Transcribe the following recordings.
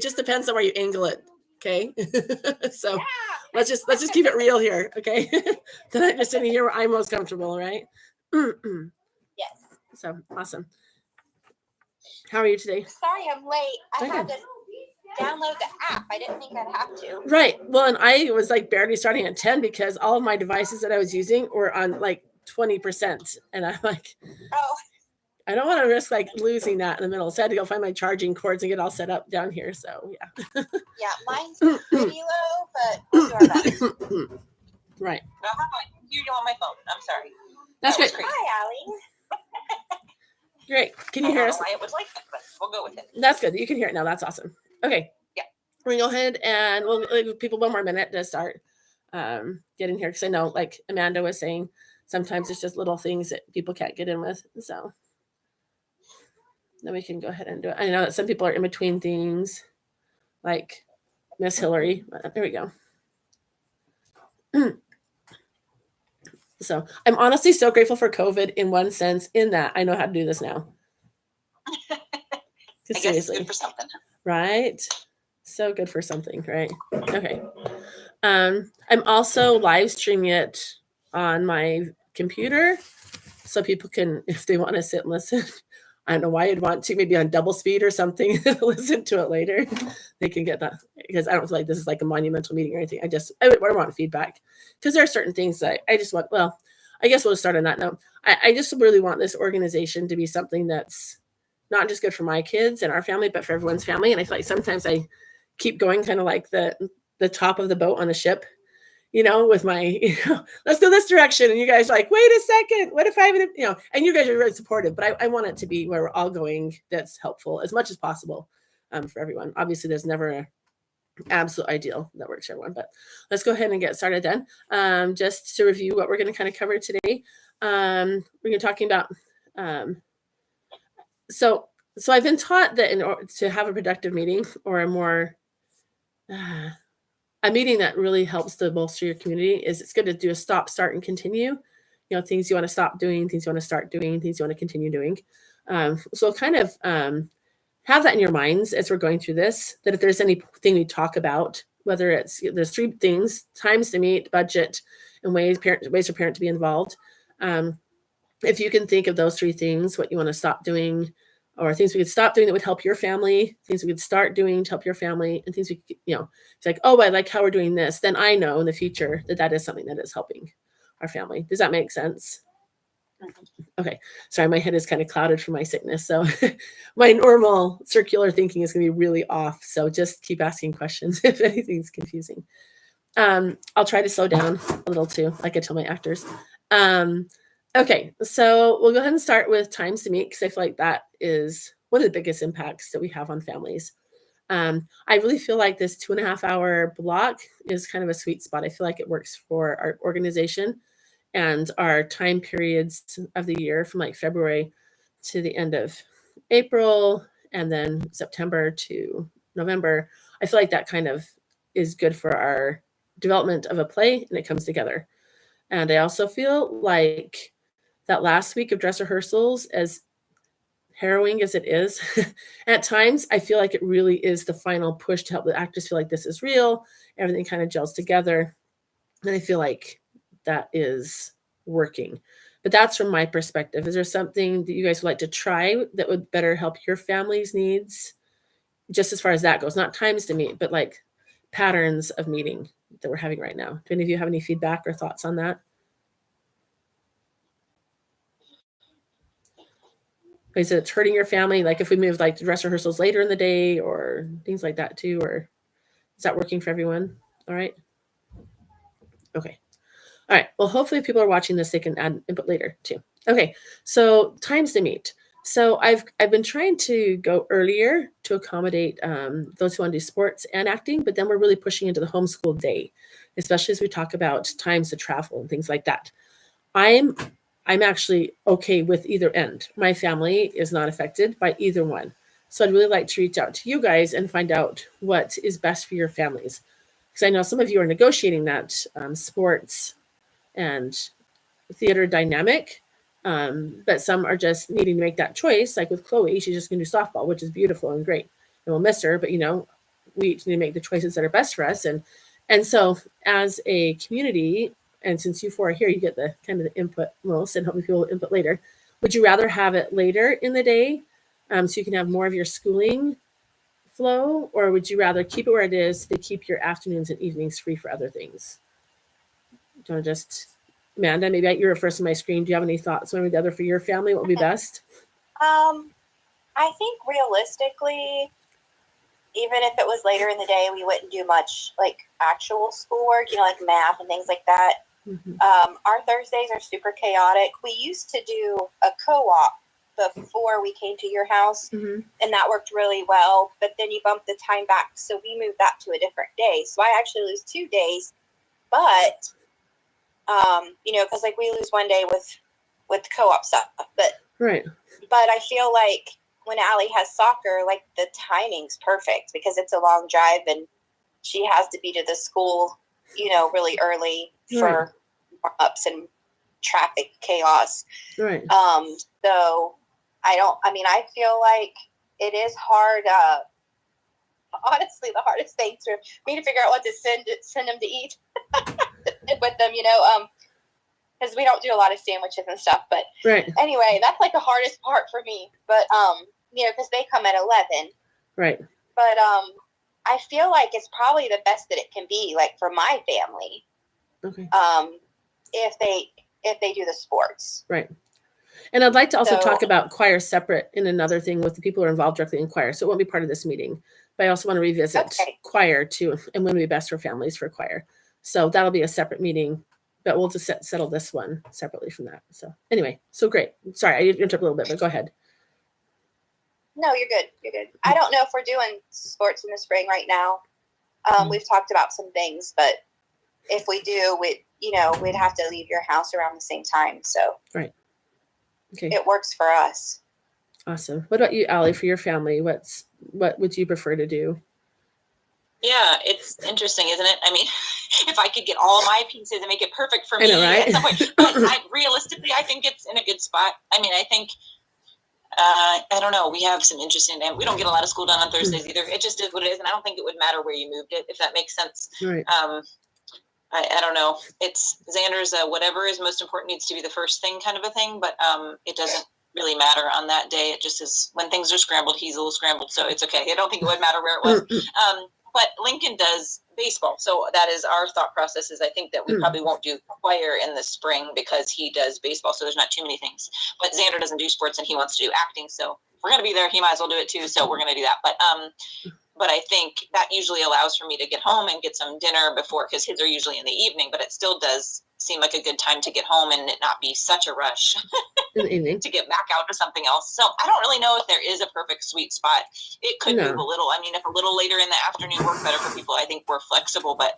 just depends on where you angle it. Okay. So let's just keep it real here. Okay. Then I'm just sitting here where I'm most comfortable, right? Yes. So awesome. How are you today? Sorry I'm late. I had to download the app. I didn't think I'd have to. Right. Well, and I was like barely starting at 10 because all of my devices that I was using were on like 20%. And I'm like, Oh, I don't want to risk like losing that in the middle. So I had to go find my charging cords and get all set up down here. So yeah. yeah, mine's pretty low, but we'll do our best. Right. Now, how do I hear you on my phone? I'm sorry. That's great. Hi, Allie. Great. Can you hear us? Why it was like that, but we'll go with it. That's good. You can hear it now. That's awesome. Okay. Yeah. We're going to go ahead and we'll give people one more minute to start getting here. Because I know, like Amanda was saying, sometimes it's just little things that people can't get in with. So then we can go ahead and do it. I know that some people are in between things, like Miss Hillary. There we go. So I'm honestly so grateful for COVID in one sense, in that I know how to do this now. I guess Seriously. it's good for something. Right? So good for something, right? Okay. I'm also live streaming it on my computer so people can, if they want to sit and listen, I don't know why you'd want to, maybe on double speed or something, listen to it later. They can get that, because I don't feel like this is like a monumental meeting or anything. I want feedback, because there are certain things that I just want. Well, I guess we'll start on that note. I just really want this organization to be something that's not just good for my kids and our family, but for everyone's family. And I feel like sometimes I keep going kind of like the top of the boat on the ship, with my, let's go this direction. And you guys are like, wait a second, what if I, and you guys are really supportive, but I want it to be where we're all going that's helpful as much as possible for everyone. Obviously, there's never an absolute ideal that works for everyone, but let's go ahead and get started then. Just to review what we're going to kind of cover today. We're going to be talking about, so I've been taught that in order to have a productive meeting, or a more, a meeting that really helps to bolster your community, is it's good to do a stop, start, and continue. Things you want to stop doing, things you want to start doing, things you want to continue doing. So kind of have that in your minds as we're going through this, that if there's anything we talk about, whether there's 3 things: times to meet, budget, and ways for parent to be involved. If you can think of those 3 things, what you want to stop doing, or things we could stop doing that would help your family, things we could start doing to help your family, and things we could, it's like, oh, I like how we're doing this, then I know in the future that is something that is helping our family. Does that make sense? Okay. Sorry, my head is kind of clouded from my sickness. So my normal circular thinking is going to be really off. So just keep asking questions if anything's confusing. I'll try to slow down a little too, like I tell my actors. Okay, so we'll go ahead and start with times to meet, because I feel like that is one of the biggest impacts that we have on families. I really feel like this 2.5 hour block is kind of a sweet spot. I feel like it works for our organization and our time periods of the year, from like February to the end of April, and then September to November. I feel like that kind of is good for our development of a play, and it comes together. And I also feel like that last week of dress rehearsals, as harrowing as it is, at times I feel like it really is the final push to help the actors feel like this is real. Everything kind of gels together. And I feel like that is working. But that's from my perspective. Is there something that you guys would like to try that would better help your family's needs? Just as far as that goes, not times to meet, but like patterns of meeting that we're having right now. Do any of you have any feedback or thoughts on that? Is it hurting your family? Like if we move like the dress rehearsals later in the day or things like that too, or is that working for everyone? All right. Okay. All right. Well, hopefully if people are watching this, they can add input later too. Okay. So times to meet. So I've been trying to go earlier to accommodate those who want to do sports and acting, but then we're really pushing into the homeschool day, especially as we talk about times to travel and things like that. I'm actually okay with either end. My family is not affected by either one. So I'd really like to reach out to you guys and find out what is best for your families. Because I know some of you are negotiating that sports and theater dynamic, but some are just needing to make that choice. Like with Chloe, she's just going to do softball, which is beautiful and great. And we'll miss her, but we each need to make the choices that are best for us. And so as a community, and since you four are here, you get the kind of the input most, and hopefully people will input later. Would you rather have it later in the day, so you can have more of your schooling flow, or would you rather keep it where it is to keep your afternoons and evenings free for other things? Do you want to just, Amanda, maybe you're first on my screen. Do you have any thoughts one or the other for your family? What would be best? I think realistically, even if it was later in the day, we wouldn't do much like actual schoolwork, like math and things like that. Mm-hmm. Our Thursdays are super chaotic. We used to do a co-op before we came to your house, Mm-hmm. and that worked really well. But then you bumped the time back, so we moved that to a different day. So I actually lose 2 days, but because like we lose one day with co-op stuff. But Right. But I feel like when Allie has soccer, like the timing's perfect because it's a long drive and she has to be to the school, really early for ups and traffic chaos. Right. So I feel like it is hard. Honestly, the hardest thing for me to figure out what to send them to eat with them, because we don't do a lot of sandwiches and stuff. But right. Anyway, that's like the hardest part for me. But because they come at 11. Right. But I feel like it's probably the best that it can be, like for my family. Okay. If they do the sports. Right. And I'd like to also talk about choir separate in another thing with the people who are involved directly in choir. So it won't be part of this meeting, but I also want to revisit choir too, and when would be best for families for choir. So that'll be a separate meeting, but we'll just settle this one separately from that. So anyway, so great. Sorry, I interrupted a little bit, but go ahead. No, you're good. You're good. I don't know if we're doing sports in the spring right now. We've talked about some things, but if we do, we'd have to leave your house around the same time. So right. Okay. It works for us. Awesome. What about you, Allie, for your family? What would you prefer to do? Yeah, it's interesting, isn't it? I mean, if I could get all my pieces and make it perfect for me at some point. But realistically, I think it's in a good spot. I mean, I think, I don't know. We have some interesting, and we don't get a lot of school done on Thursdays either. It just is what it is. And I don't think it would matter where you moved it, if that makes sense. Right. I don't know. It's Xander's whatever is most important needs to be the first thing kind of a thing, but it doesn't really matter on that day. It just is when things are scrambled, he's a little scrambled. So it's okay. I don't think it would matter where it was. But Lincoln does baseball. So that is our thought process is I think that we probably won't do choir in the spring because he does baseball. So there's not too many things, but Xander doesn't do sports and he wants to do acting. So if we're going to be there, he might as well do it too. So we're going to do that. But I think that usually allows for me to get home and get some dinner before, because his are usually in the evening, but it still does seem like a good time to get home and it not be such a rush in the evening to get back out to something else. So I don't really know if there is a perfect sweet spot. It could move a little. I mean, if a little later in the afternoon works better for people, I think we're flexible, but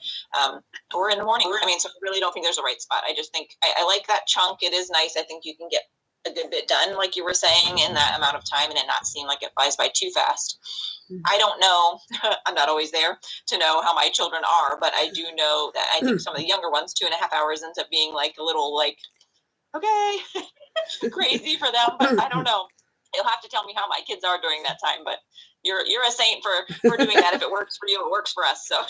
or in the morning. I mean, so I really don't think there's a right spot. I just think I like that chunk. It is nice. I think you can get a good bit done, like you were saying, in that amount of time and it not seem like it flies by too fast. I don't know. I'm not always there to know how my children are, but I do know that I think some of the younger ones, 2.5 hours ends up being like a little okay, crazy for them, but I don't know. You'll have to tell me how my kids are during that time, but you're a saint for doing that. If it works for you, it works for us. So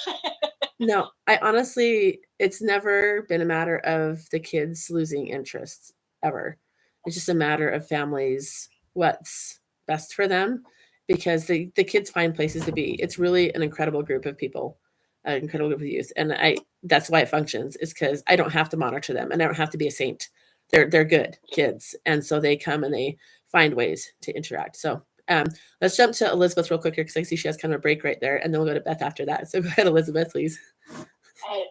no, I honestly, it's never been a matter of the kids losing interest ever. It's just a matter of families, what's best for them, because the kids find places to be. It's really an incredible group of people, an incredible group of youth. And that's why it functions, is because I don't have to monitor them and I don't have to be a saint. They're good kids. And so they come and they find ways to interact. So let's jump to Elizabeth real quick here, because I see she has kind of a break right there. And then we'll go to Beth after that. So go ahead, Elizabeth, please.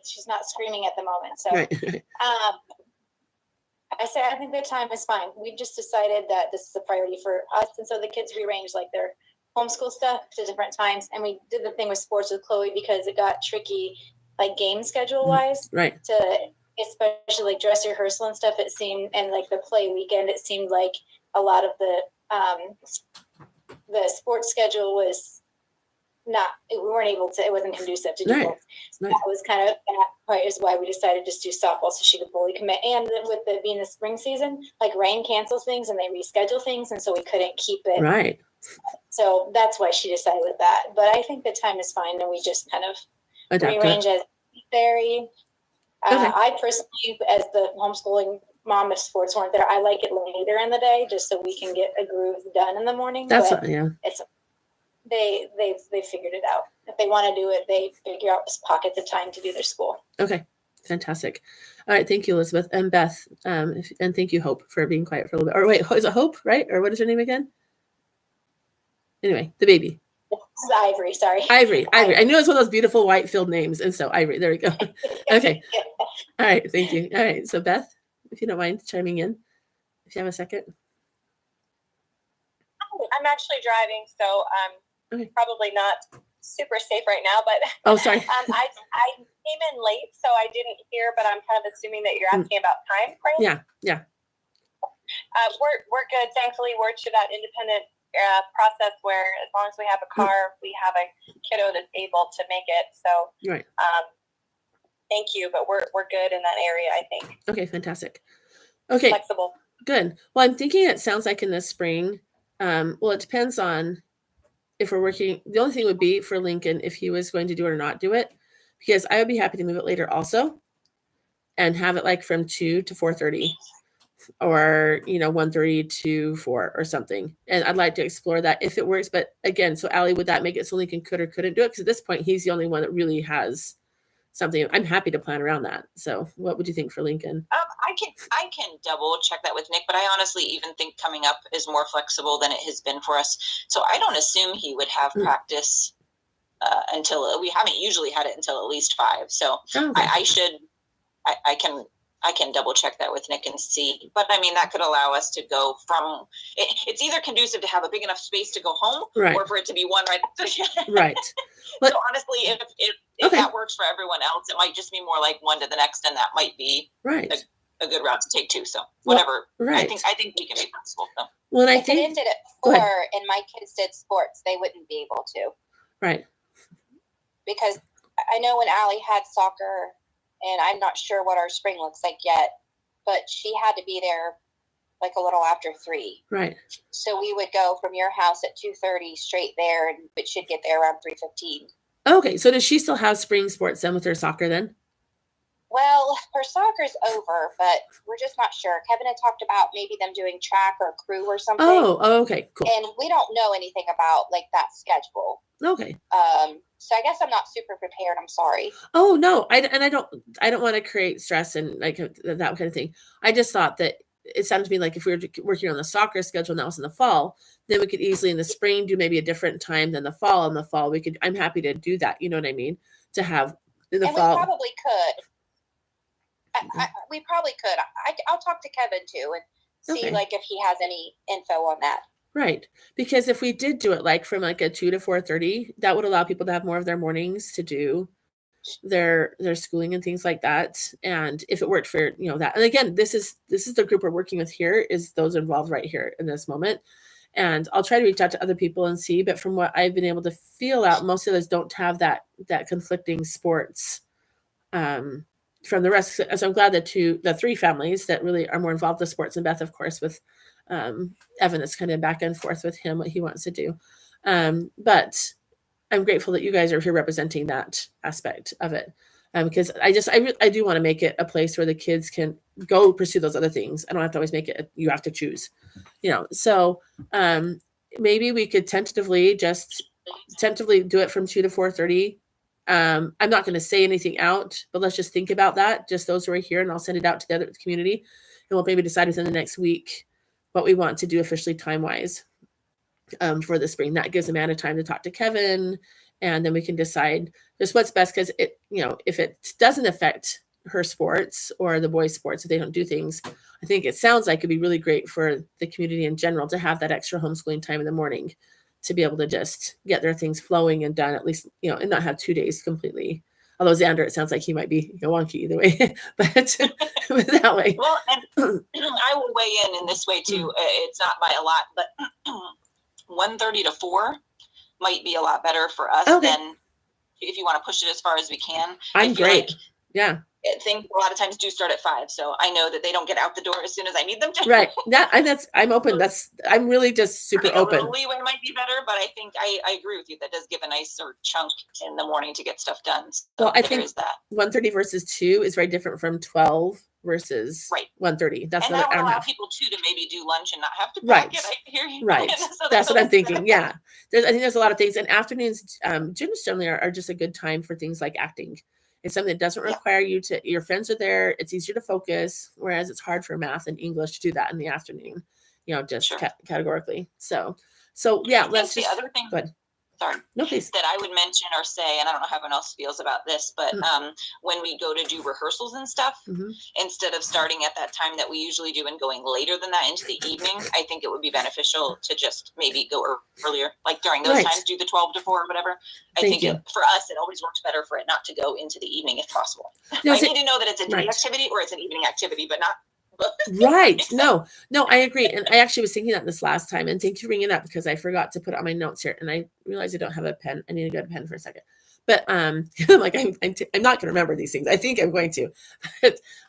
She's not screaming at the moment. So right. I think the time is fine. We've just decided that this is a priority for us. And so the kids rearranged like their homeschool stuff to different times. And we did the thing with sports with Chloe because it got tricky, like game schedule wise. Right. To especially like dress rehearsal and stuff, it seemed, and like the play weekend, it seemed like a lot of the sports schedule was we weren't able to, it wasn't conducive to do both. So that was kind of that part is why we decided to just do softball so she could fully commit. And with it being the spring season, like rain cancels things and they reschedule things, and so we couldn't keep it So that's why she decided with that. But I think the time is fine, and we just kind of Adapt rearrange it. as necessary. Okay. I personally, as the homeschooling mom, if sports weren't there, I like it later in the day just so we can get a groove done in the morning. That's but what, yeah. it's they figured it out. If they want to do it, they figure out pockets of time to do their school. Okay. Fantastic. All right. Thank you, Elizabeth. And Beth. And thank you, Hope, for being quiet for a little bit. Or wait, is it Hope, right? Or what is her name again? Anyway, the baby. This is Ivory, sorry. Ivory. I knew it was one of those beautiful white filled names. And so Ivory, there we go. Okay. All right. Thank you. All right. So Beth, if you don't mind chiming in, if you have a second. I'm actually driving, so probably not super safe right now. But oh, sorry. I came in late, so I didn't hear. But I'm kind of assuming that you're asking about time frame. Yeah. We're good. Thankfully, we're to that independent process where as long as we have a car, we have a kiddo that's able to make it. So right. Thank you, but we're good in that area, I think. Okay, fantastic. Okay. Flexible. Good. Well, I'm thinking it sounds like in the spring. Well, it depends on if we're working. The only thing would be for Lincoln if he was going to do it or not do it, because I would be happy to move it later also, and have it like from 2 to 4:30, or 1:30 to 4 or something. And I'd like to explore that if it works. But again, so Allie, would that make it so Lincoln could or couldn't do it? Because at this point, he's the only one that really has something. I'm happy to plan around that. So what would you think for Lincoln? I can double check that with Nick, but I honestly even think coming up is more flexible than it has been for us. So I don't assume he would have practice until, we haven't usually had it until at least 5. So okay. I can double check that with Nick and see. But I mean, that could allow us to go from, it's either conducive to have a big enough space to go home, right, or for it to be one right after the other. Right. So honestly, if that works for everyone else, it might just be more like one to the next, and that might be right. a good route to take too. So whatever. Well, right. I think we can be flexible. So. Well, if it ended at 4 and my kids did sports, they wouldn't be able to. Right. Because I know when Allie had soccer, and I'm not sure what our spring looks like yet, but she had to be there like a little after 3. Right. So we would go from your house at 2:30 straight there, and it should get there around 3:15. Okay. So does she still have spring sports then with her soccer then? Well, her soccer's over, but we're just not sure. Kevin had talked about maybe them doing track or crew or something. Oh, okay, cool. And we don't know anything about like that schedule. Okay. So I guess I'm not super prepared. I'm sorry. Oh no, I don't want to create stress and like that kind of thing. I just thought that it sounded to me like if we were working on the soccer schedule and that was in the fall, then we could easily in the spring do maybe a different time than the fall. In the fall, we could. I'm happy to do that. You know what I mean? To have in the fall. We probably could. We probably could. I'll talk to Kevin too and see like if he has any info on that. Right. Because if we did do it like from like a 2 to 4:30, that would allow people to have more of their mornings to do their schooling and things like that. And if it worked for, that. And again, this is the group we're working with here, is those involved right here in this moment. And I'll try to reach out to other people and see, but from what I've been able to feel out, most of those don't have that conflicting sports from the rest. So I'm glad the 3 families that really are more involved with sports, and Beth, of course, with Evan is kind of back and forth with him, what he wants to do. But I'm grateful that you guys are here representing that aspect of it. Because I do want to make it a place where the kids can go pursue those other things. I don't have to always make it, you have to choose, so maybe we could tentatively do it from 2 to 4:30. I'm not going to say anything out, but let's just think about that. Just those who are here, and I'll send it out to the other community, and we'll maybe decide within the next week what we want to do officially time-wise for the spring. That gives Amanda time to talk to Kevin, and then we can decide just what's best, because it, if it doesn't affect her sports or the boys' sports, if they don't do things, I think it sounds like it'd be really great for the community in general to have that extra homeschooling time in the morning to be able to just get their things flowing and done, at least, and not have 2 days completely. Although Xander, it sounds like he might be wonky either way, but that way. Well, and I will weigh in this way too. It's not by a lot, but 1:30 to 4 might be a lot better for us than if you want to push it as far as we can. I'm great. Yeah. things a lot of times do start at 5, so I know that they don't get out the door as soon as I need them to. Right. I'm open. I'm really just super I think open. A little leeway might be better, but I think I agree with you. That does give a nicer chunk in the morning to get stuff done. So Well, I think is that 1:30 versus 2 is very different from 12 versus right. 1:30. That's and another that would hour and a allow half. people too to maybe do lunch and not have to Right. pack it. I hear you. Right. So that's what I'm thinking. Yeah. I think there's a lot of things. And afternoons, gyms generally are just a good time for things like acting. It's something that doesn't require you to, your friends are there. It's easier to focus. Whereas it's hard for math and English to do that in the afternoon, just categorically. So yeah, let's just, the other thing. Go ahead. Sorry. No, please. That I would mention or say, and I don't know how everyone else feels about this, but when we go to do rehearsals and stuff, instead of starting at that time that we usually do and going later than that into the evening, I think it would be beneficial to just maybe go earlier, like during those times, do the 12 to 4 or whatever. I think for us, it always works better for it not to go into the evening if possible. I need to know that it's a day activity or it's an evening activity, but not right. No, I agree. And I actually was thinking that this last time, and thank you for bringing that because I forgot to put it on my notes here. And I realized I don't have a pen. I need to get a pen for a second. But like I'm not going to remember these things. I think I'm going to,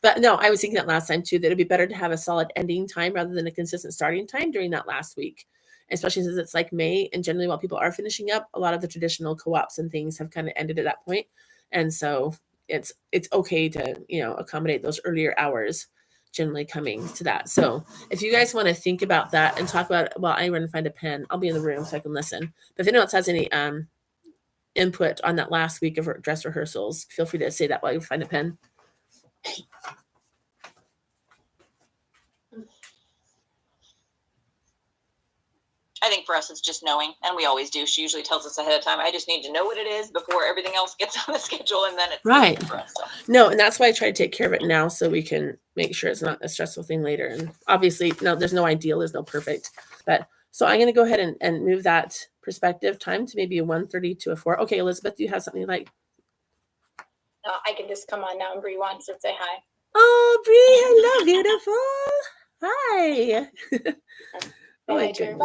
but no, I was thinking that last time too, that it'd be better to have a solid ending time rather than a consistent starting time during that last week, especially since it's like May. And generally while people are finishing up, a lot of the traditional co-ops and things have kind of ended at that point. And so it's okay to, accommodate those earlier hours generally coming to that. So if you guys want to think about that and talk about it, while I run and find a pen, I'll be in the room so I can listen. But if anyone else has any input on that last week of dress rehearsals, feel free to say that while you find a pen. I think for us, it's just knowing, and we always do. She usually tells us ahead of time. I just need to know what it is before everything else gets on the schedule, and then it's right for us. So. No, and that's why I try to take care of it now, so we can make sure it's not a stressful thing later. And obviously, no, there's no ideal, there's no perfect. But so I'm going to go ahead and move that perspective time to maybe a 1:30 to a 4. Okay, Elizabeth, do you have something like? No, I can just come on now, and Bree wants to say hi. Oh, Bree, hello, beautiful. Hi. Oh, my goodness.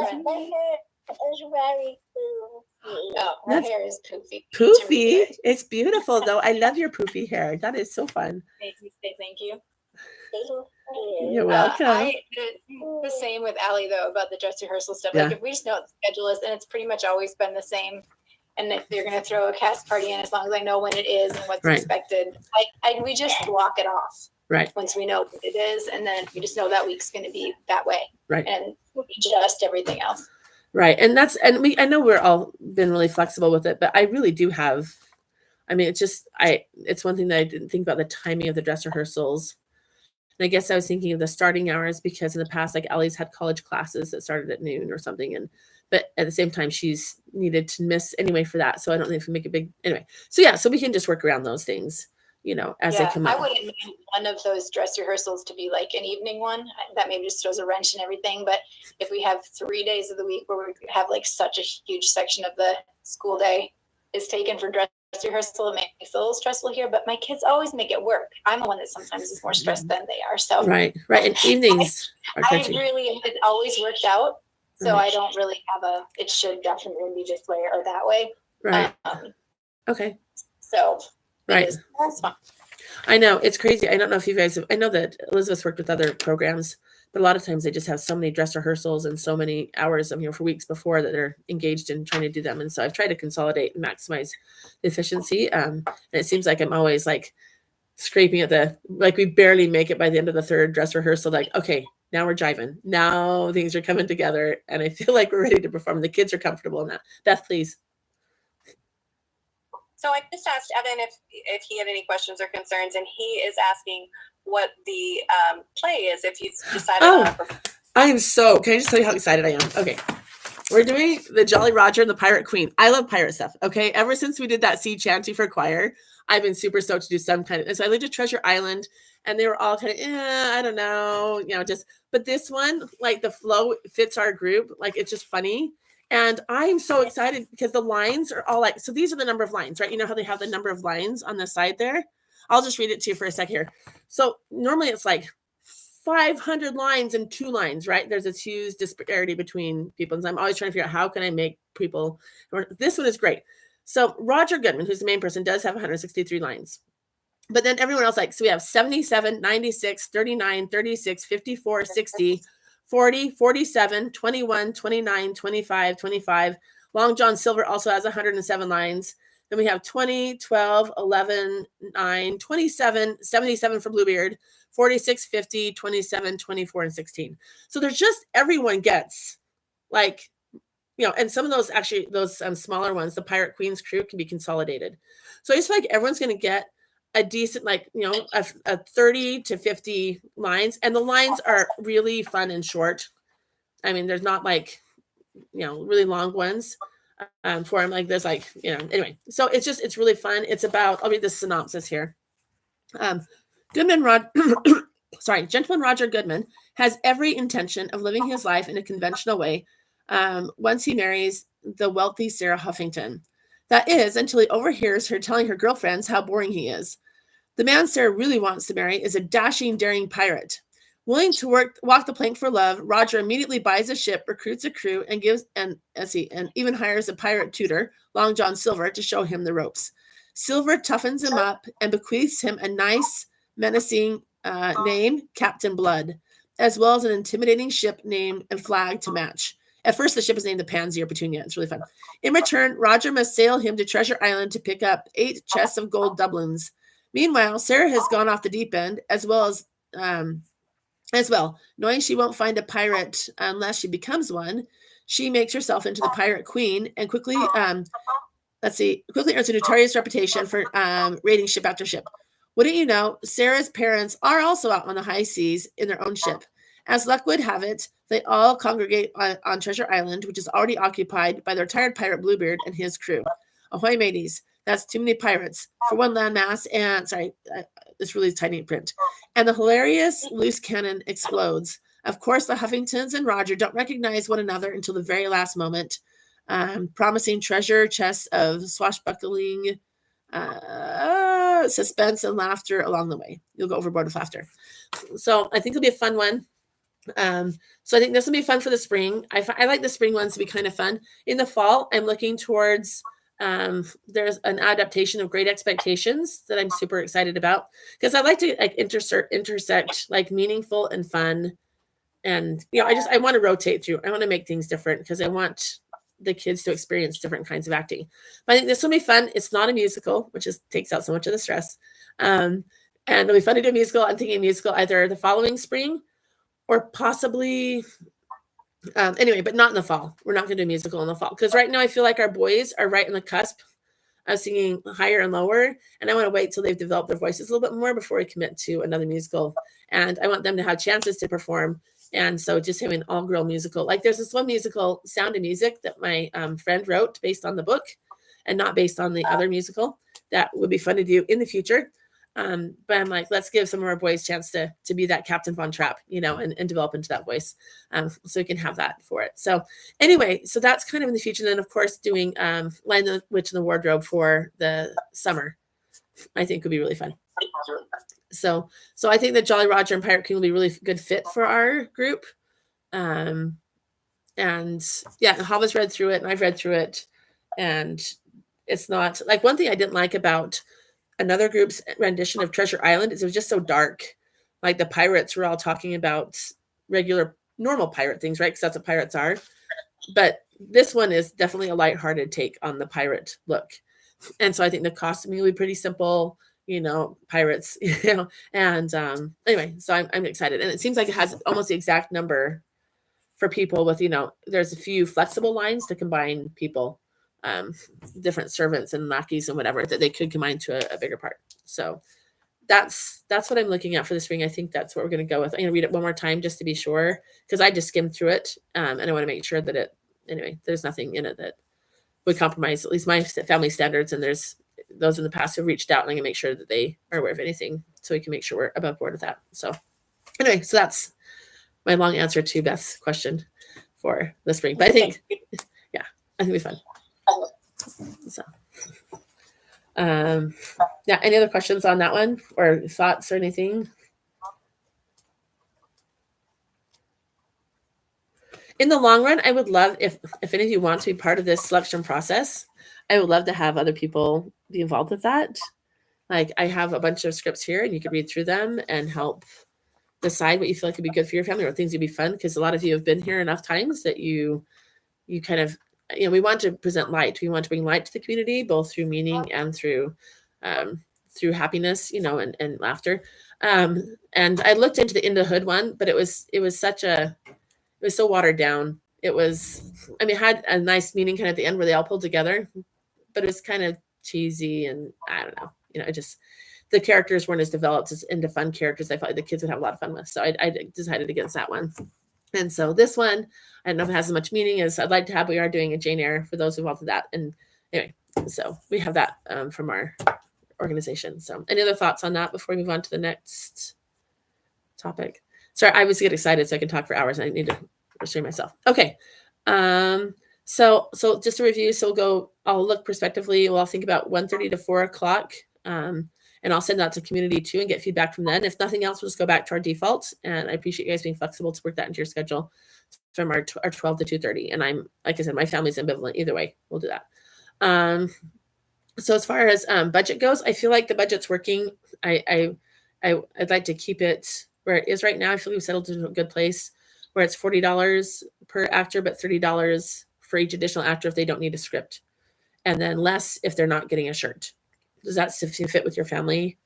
Her hair is poofy. Poofy. It's beautiful, though. I love your poofy hair. That is so fun. Thank you. You're welcome. The same with Allie, though, about the dress rehearsal stuff. Like, if we just know what the schedule is, and it's pretty much always been the same, and if they're going to throw a cast party in, as long as I know when it is and what's expected, we just block it off. Right. Once we know what it is, and then we just know that week's going to be that way. Right. And adjust everything else. Right. And I know we're all been really flexible with it, but I really do have, it's one thing that I didn't think about, the timing of the dress rehearsals. And I guess I was thinking of the starting hours because in the past, like Ellie's had college classes that started at noon or something. But at the same time, she's needed to miss anyway for that. So I don't think we make a big, anyway. So yeah, so we can just work around those things, as they come up. I wouldn't mean one of those dress rehearsals to be like an evening one. That maybe just throws a wrench in everything. But if we have 3 days of the week where we have like such a huge section of the school day is taken for dress rehearsal, it makes it a little stressful here. But my kids always make it work. I'm the one that sometimes is more stressed than they are. So right. And evenings it always worked out. So I don't really have it should definitely be this way or that way. Right. Okay. So right. That's fine. I know it's crazy. I don't know if you guys I know that Elizabeth's worked with other programs, but a lot of times they just have so many dress rehearsals and so many hours for weeks before that they're engaged in trying to do them. And so I've tried to consolidate and maximize the efficiency. And it seems like I'm always like scraping at we barely make it by the end of the third dress rehearsal. Like, okay, now we're jiving. Now things are coming together and I feel like we're ready to perform. The kids are comfortable in that. Beth, please. So I just asked Evan if he had any questions or concerns, and he is asking what the play is, if he's decided on it. Can I just tell you how excited I am? Okay. We're doing the Jolly Roger and the Pirate Queen. I love pirate stuff. Okay. Ever since we did that sea chanty for choir, I've been super stoked to do some kind of, and so I lived at Treasure Island and they were all kind of, I don't know, but this one, like the flow fits our group. Like it's just funny. And I'm so excited because the lines are all so these are the number of lines, right? You know how they have the number of lines on the side there? I'll just read it to you for a sec here. So normally it's like 500 lines and 2 lines, right? There's this huge disparity between people. And so I'm always trying to figure out how can I make people, this one is great. So Roger Goodman, who's the main person, does have 163 lines. But then everyone else, like, so we have 77, 96, 39, 36, 54, 60, 40, 47, 21, 29, 25, 25. Long John Silver also has 107 lines. Then we have 20, 12, 11, 9, 27, 77 for Bluebeard, 46, 50, 27, 24, and 16. So there's just, everyone gets like, and some of those actually, those smaller ones, the Pirate Queen's crew can be consolidated. So I just feel like everyone's going to get a decent, like, a 30 to 50 lines. And the lines are really fun and short. I mean, there's not like, really long ones for them. Like there's like, anyway, so it's really fun. It's about, I'll read the synopsis here. Gentleman Roger Goodman has every intention of living his life in a conventional way once he marries the wealthy Sarah Huffington. That is, until he overhears her telling her girlfriends how boring he is. The man Sarah really wants to marry is a dashing, daring pirate. Willing to walk the plank for love, Roger immediately buys a ship, recruits a crew, and even hires a pirate tutor, Long John Silver, to show him the ropes. Silver toughens him up and bequeaths him a nice, menacing name, Captain Blood, as well as an intimidating ship name and flag to match. At first, the ship is named the Pansy or Petunia. It's really fun. In return, Roger must sail him to Treasure Island to pick up 8 chests of gold doubloons. Meanwhile, Sarah has gone off the deep end, as well, knowing she won't find a pirate unless she becomes one. She makes herself into the Pirate Queen and quickly earns a notorious reputation for raiding ship after ship. Wouldn't you know, Sarah's parents are also out on the high seas in their own ship. As luck would have it, they all congregate on Treasure Island, which is already occupied by the retired pirate Bluebeard and his crew. Ahoy, mateys. That's too many pirates for one landmass. And this really tiny print. And the hilarious loose cannon explodes. Of course, the Huffingtons and Roger don't recognize one another until the very last moment, promising treasure chests of swashbuckling, suspense, and laughter along the way. You'll go overboard with laughter. So I think it'll be a fun one. So I think this will be fun for the spring. I like the spring ones to be kind of fun. In the fall, I'm looking towards there's an adaptation of Great Expectations that I'm super excited about, because I like to like intersect like meaningful and fun. And I want to rotate through. I want to make things different because I want the kids to experience different kinds of acting. But I think this will be fun. It's not a musical, which takes out so much of the stress. And it'll be fun to do a musical. I'm thinking a musical either the following spring or possibly anyway, but not in the fall. We're not going to do a musical in the fall because right now I feel like our boys are right on the cusp of singing higher and lower, and I want to wait till they've developed their voices a little bit more before we commit to another musical. And I want them to have chances to perform. And so just having an all-girl musical, like there's this one musical, Sound of Music, that my friend wrote based on the book and not based on the other musical. That would be fun to do in the future. But I'm like, let's give some of our boys a chance to be that Captain Von Trapp, and develop into that voice. So we can have that for it. So anyway, so that's kind of in the future. And then of course doing Lion the Witch in the Wardrobe for the summer, I think would be really fun. So I think that Jolly Roger and Pirate King will be a really good fit for our group. And yeah, Hava's read through it and I've read through it. And it's not like, one thing I didn't like about another group's rendition of Treasure Island is it was just so dark. Like the pirates were all talking about normal pirate things, right? Because that's what pirates are. But this one is definitely a lighthearted take on the pirate look. And so I think the costuming will be pretty simple, pirates, and anyway, so I'm excited. And it seems like it has almost the exact number for people with, there's a few flexible lines to combine people, different servants and lackeys and whatever that they could combine to a bigger part. So that's what I'm looking at for the spring. I think that's what we're going to go with. I'm going to read it one more time just to be sure, because I just skimmed through it, and I want to make sure that there's nothing in it that would compromise at least my family standards. And there's those in the past who reached out, and I'm going to make sure that they are aware of anything so we can make sure we're above board with that. So anyway, so that's my long answer to Beth's question for the spring. But I think, yeah, I think it'll be fun. So, yeah, any other questions on that one or thoughts or anything? In the long run, I would love if any of you want to be part of this selection process, I would love to have other people be involved with that. Like I have a bunch of scripts here and you can read through them and help decide what you feel like would be good for your family or things would be fun. Because a lot of you have been here enough times that you kind of, we want to present light. We want to bring light to the community, both through meaning and through happiness, and laughter. And I looked into the In the Hood one, but it was so watered down. It had a nice meaning kind of at the end where they all pulled together, but it was kind of cheesy and I don't know, the characters weren't as developed as into fun characters I felt like the kids would have a lot of fun with. So I decided against that one. And so this one, I don't know if it has as much meaning as I'd like to have. We are doing a Jane Eyre for those who wanted that. And anyway, so we have that from our organization. So any other thoughts on that before we move on to the next topic? Sorry, I was getting excited so I can talk for hours and I need to restrain myself. Okay. So just a review. So I'll look prospectively. We'll all think about 1:30 to 4 o'clock. And I'll send that to community too and get feedback from them. If nothing else, we'll just go back to our default. And I appreciate you guys being flexible to work that into your schedule from our 12 to 2:30. And I'm, like I said, my family's ambivalent either way. We'll do that. So as far as budget goes, I feel like the budget's working. I'd like to keep it where it is right now. I feel like we've settled into a good place where it's $40 per actor, but $30 for each additional actor if they don't need a script. And then less if they're not getting a shirt. Does that fit with your family?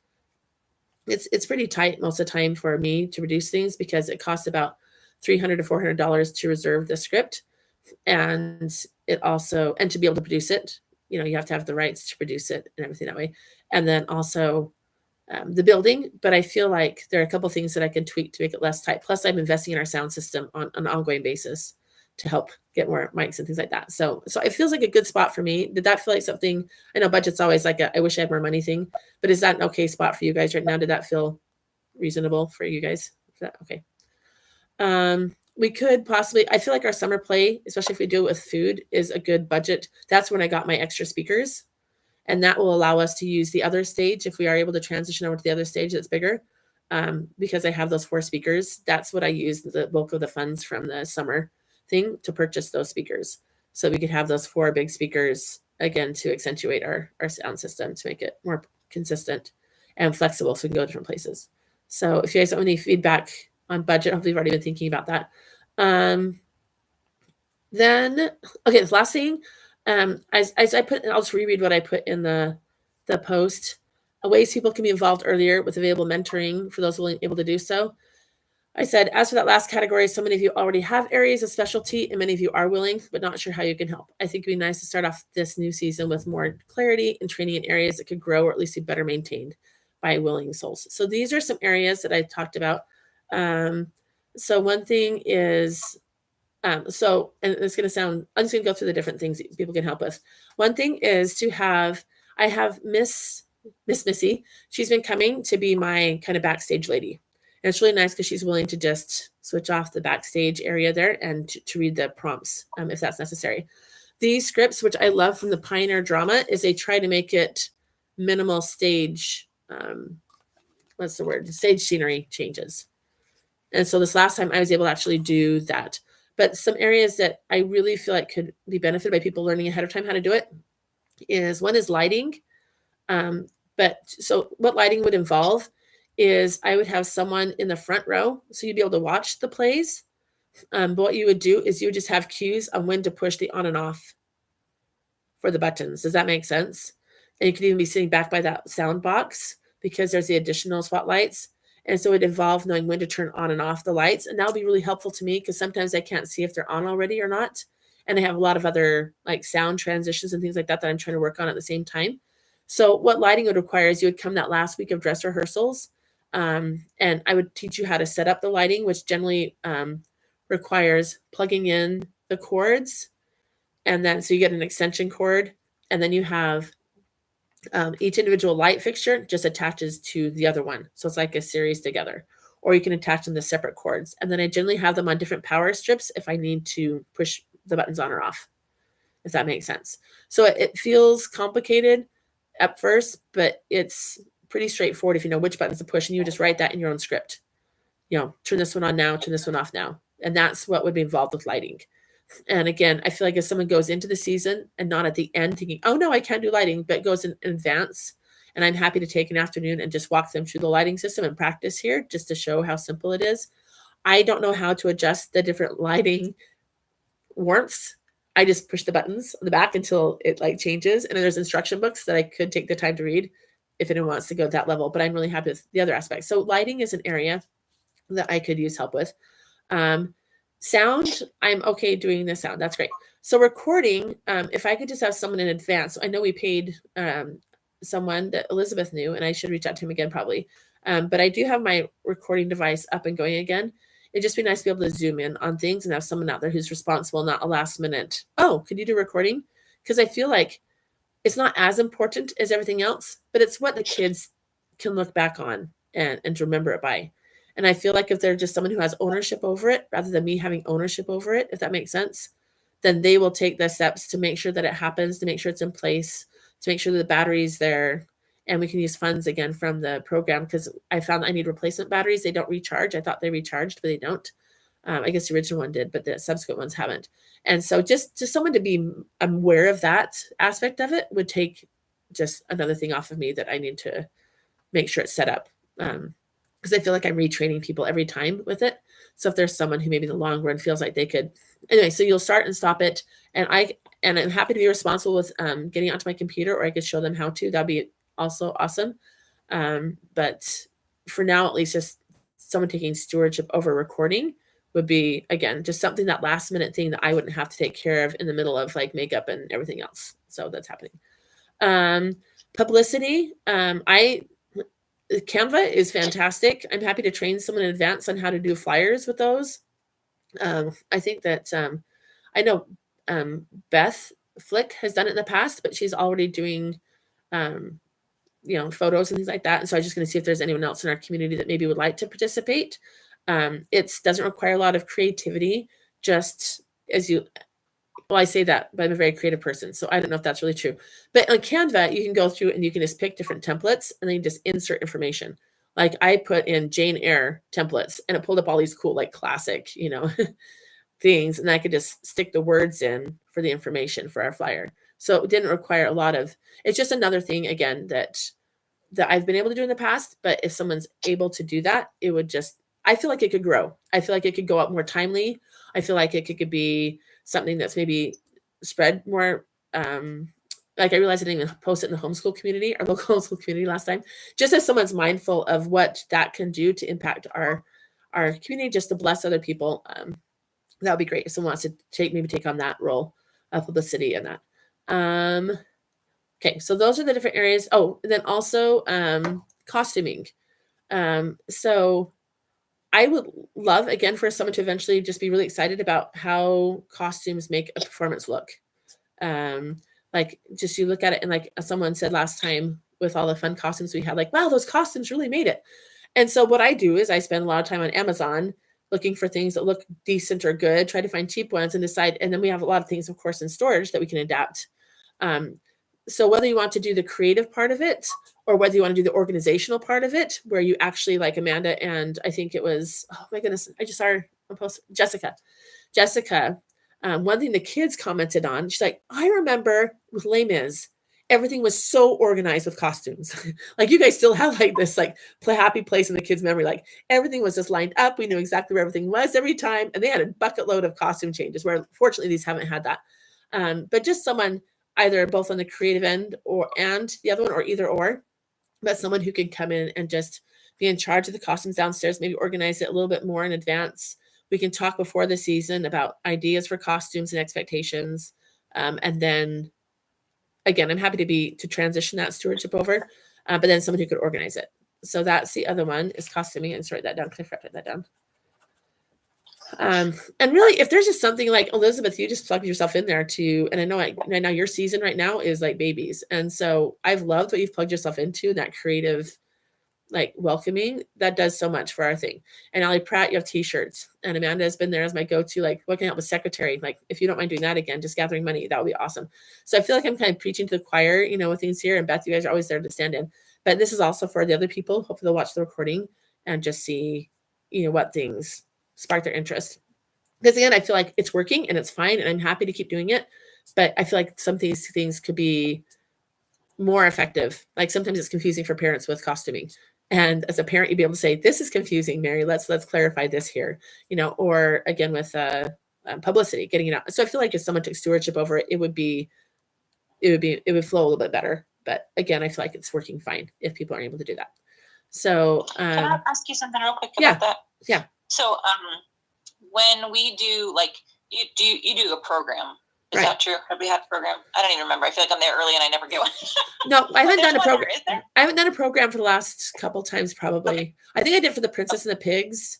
It's pretty tight most of the time for me to produce things because it costs about $300 to $400 to reserve the script. And it also, and to be able to produce it, you have to have the rights to produce it and everything that way. And then also the building, but I feel like there are a couple of things that I can tweak to make it less tight. Plus I'm investing in our sound system on an ongoing basis to help get more mics and things like that. So it feels like a good spot for me. Did that feel like something? I know budget's always like I wish I had more money thing, but is that an okay spot for you guys right now? Did that feel reasonable for you guys? Is that okay? We could possibly, I feel like our summer play, especially if we do it with food, is a good budget. That's when I got my extra speakers. And that will allow us to use the other stage if we are able to transition over to the other stage that's bigger. Because I have those 4 speakers, that's what I use the bulk of the funds from the summer thing to purchase those speakers. So we could have those 4 big speakers again to accentuate our sound system to make it more consistent and flexible so we can go different places. So if you guys have any feedback on budget, hopefully you've already been thinking about that. Then, okay, the last thing, as I put, I'll just reread what I put in the post. Ways people can be involved earlier with available mentoring for those able to do so. I said, as for that last category, so many of you already have areas of specialty and many of you are willing, but not sure how you can help. I think it'd be nice to start off this new season with more clarity and training in areas that could grow or at least be better maintained by willing souls. So these are some areas that I talked about. So one thing is, and it's going to sound, I'm just going to go through the different things that people can help with. One thing is to have, I have Miss Missy. She's been coming to be my kind of backstage lady. And it's really nice because she's willing to just switch off the backstage area there and to read the prompts if that's necessary. These scripts, which I love from the Pioneer drama, is they try to make it minimal stage, stage scenery changes. And so this last time I was able to actually do that. But some areas that I really feel like could be benefited by people learning ahead of time how to do it is, one is lighting. But so what lighting would involve is I would have someone in the front row. So you'd be able to watch the plays. But what you would do is you would just have cues on when to push the on and off for the buttons. Does that make sense? And you could even be sitting back by that sound box because there's the additional spotlights. And so it involved knowing when to turn on and off the lights. And that'll be really helpful to me because sometimes I can't see if they're on already or not. And I have a lot of other like sound transitions and things like that I'm trying to work on at the same time. So what lighting would require is you would come that last week of dress rehearsals. And I would teach you how to set up the lighting, which generally requires plugging in the cords. And then so you get an extension cord. And then you have each individual light fixture just attaches to the other one. So it's like a series together. Or you can attach them to separate cords. And then I generally have them on different power strips if I need to push the buttons on or off, if that makes sense. So it feels complicated at first, but it's pretty straightforward if you know which buttons to push, and you just write that in your own script. Turn this one on now, turn this one off now. And that's what would be involved with lighting. And again, I feel like if someone goes into the season and not at the end thinking, oh no, I can't do lighting, but goes in advance And I'm happy to take an afternoon and just walk them through the lighting system and practice here just to show how simple it is. I don't know how to adjust the different lighting warmths. I just push the buttons on the back until it like changes. And then there's instruction books that I could take the time to read if anyone wants to go to that level, but I'm really happy with the other aspects. So lighting is an area that I could use help with. Sound, I'm okay doing the sound. That's great. So recording, if I could just have someone in advance. I know we paid someone that Elizabeth knew, and I should reach out to him again probably. But I do have my recording device up and going again. It'd just be nice to be able to zoom in on things and have someone out there who's responsible, not a last minute, oh, could you do recording? Because I feel like it's not as important as everything else, but it's what the kids can look back on and remember it by. And I feel like if they're just someone who has ownership over it, rather than me having ownership over it, if that makes sense, then they will take the steps to make sure that it happens, to make sure it's in place, to make sure that the battery's there, and we can use funds again from the program, because I found I need replacement batteries. They don't recharge. I thought they recharged, but they don't. I guess the original one did, but the subsequent ones haven't. And so just someone to be aware of that aspect of it would take just another thing off of me that I need to make sure it's set up. Because I feel like I'm retraining people every time with it. So if there's someone who maybe in the long run feels like they could, anyway, so you'll start and stop it. And I'm happy to be responsible with getting onto my computer, or I could show them how to. That'd be also awesome. But for now, at least, just someone taking stewardship over recording would be, again, just something, that last minute thing that I wouldn't have to take care of in the middle of like makeup and everything else. So that's happening. Publicity. Canva is fantastic. I'm happy to train someone in advance on how to do flyers with those. I think that I know Beth Flick has done it in the past, but she's already doing photos and things like that. And so I'm just going to see if there's anyone else in our community that maybe would like to participate. It doesn't require a lot of creativity, just well, I say that, but I'm a very creative person, so I don't know if that's really true. But on Canva, you can go through and you can just pick different templates and then you just insert information. Like I put in Jane Eyre templates and it pulled up all these cool, like classic, things. And I could just stick the words in for the information for our flyer. So it didn't require a lot of, it's just another thing, again, that I've been able to do in the past. But if someone's able to do that, it would just, I feel like it could grow. I feel like it could go up more timely. I feel like it could be something that's maybe spread more. Like I realized I didn't even post it in the homeschool community, our local homeschool community last time, just as someone's mindful of what that can do to impact our community, just to bless other people. That would be great if someone wants to take on that role of publicity and that. Okay, so those are the different areas. Oh, and then also costuming. So I would love, again, for someone to eventually just be really excited about how costumes make a performance look. Like just you look at it and like someone said last time with all the fun costumes we had, like, wow, those costumes really made it. And so what I do is I spend a lot of time on Amazon looking for things that look decent or good, try to find cheap ones and decide. And then we have a lot of things, of course, in storage that we can adapt. So whether you want to do the creative part of it or whether you want to do the organizational part of it, where you actually, like Amanda and I think it was, oh my goodness, I just saw her post, Jessica, one thing the kids commented on, she's like, I remember with Les Mis, everything was so organized with costumes. Like you guys still have like this like happy place in the kids' memory. Like everything was just lined up. We knew exactly where everything was every time. And they had a bucket load of costume changes, where fortunately these haven't had that. But just someone either both on the creative end and the other one, or either or, but someone who can come in and just be in charge of the costumes downstairs, maybe organize it a little bit more in advance. We can talk before the season about ideas for costumes and expectations. And then again, I'm happy to transition that stewardship over, but then someone who could organize it. So that's the other one, is costuming. And write that down. Cliff, write that down. And really, if there's just something like Elizabeth, you just plug yourself in there and I know your season right now is like babies. And so I've loved what you've plugged yourself into, that creative, like welcoming, that does so much for our thing. And Allie Pratt, you have t-shirts, and Amanda has been there as my go-to, like, what can I help with secretary? Like, if you don't mind doing that again, just gathering money, that would be awesome. So I feel like I'm kind of preaching to the choir, with things here, and Beth, you guys are always there to stand in, but this is also for the other people. Hopefully they'll watch the recording and just see, what things spark their interest. Because again, I feel like it's working and it's fine and I'm happy to keep doing it. But I feel like some of these things could be more effective. Like sometimes it's confusing for parents with costuming. And as a parent, you'd be able to say, this is confusing, Mary. Let's clarify this here, or again with publicity, getting it out. So I feel like if someone took stewardship over it, it would flow a little bit better. But again, I feel like it's working fine if people are able to do that. So can I ask you something real quick yeah, about that? Yeah. So when we do like you do a program. Is right. that true? Have we had a program? I don't even remember. I feel like I'm there early and I never get one. No, I haven't done a program. Is there? I haven't done a program for the last couple times, probably. Okay. I think I did for the Princess and the Pigs.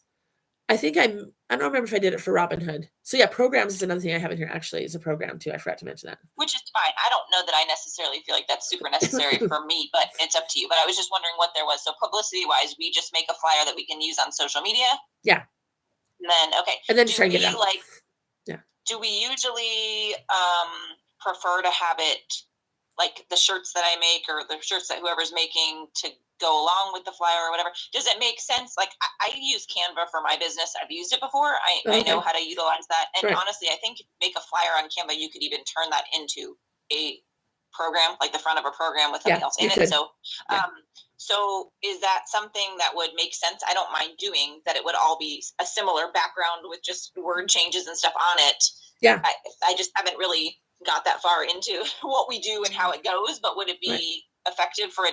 I think I don't remember if I did it for Robin Hood. So yeah, programs is another thing I have in here. Actually, is a program too. I forgot to mention that. Which is fine. I don't know that I necessarily feel like that's super necessary for me, but it's up to you. But I was just wondering what there was. So publicity wise, we just make a flyer that we can use on social media. Yeah. And then okay. And then try and get it out. Do we usually prefer to have it like the shirts that I make or the shirts that whoever's making to go along with the flyer or whatever? Does it make sense? Like I use Canva for my business. I've used it before. I know how to utilize that. And honestly, I think if you make a flyer on Canva, you could even turn that into a program, like the front of a program with something else in it. So, so is that something that would make sense? I don't mind doing that. It would all be a similar background with just word changes and stuff on it. Yeah. I just haven't really got that far into what we do and how it goes, but would it be effective for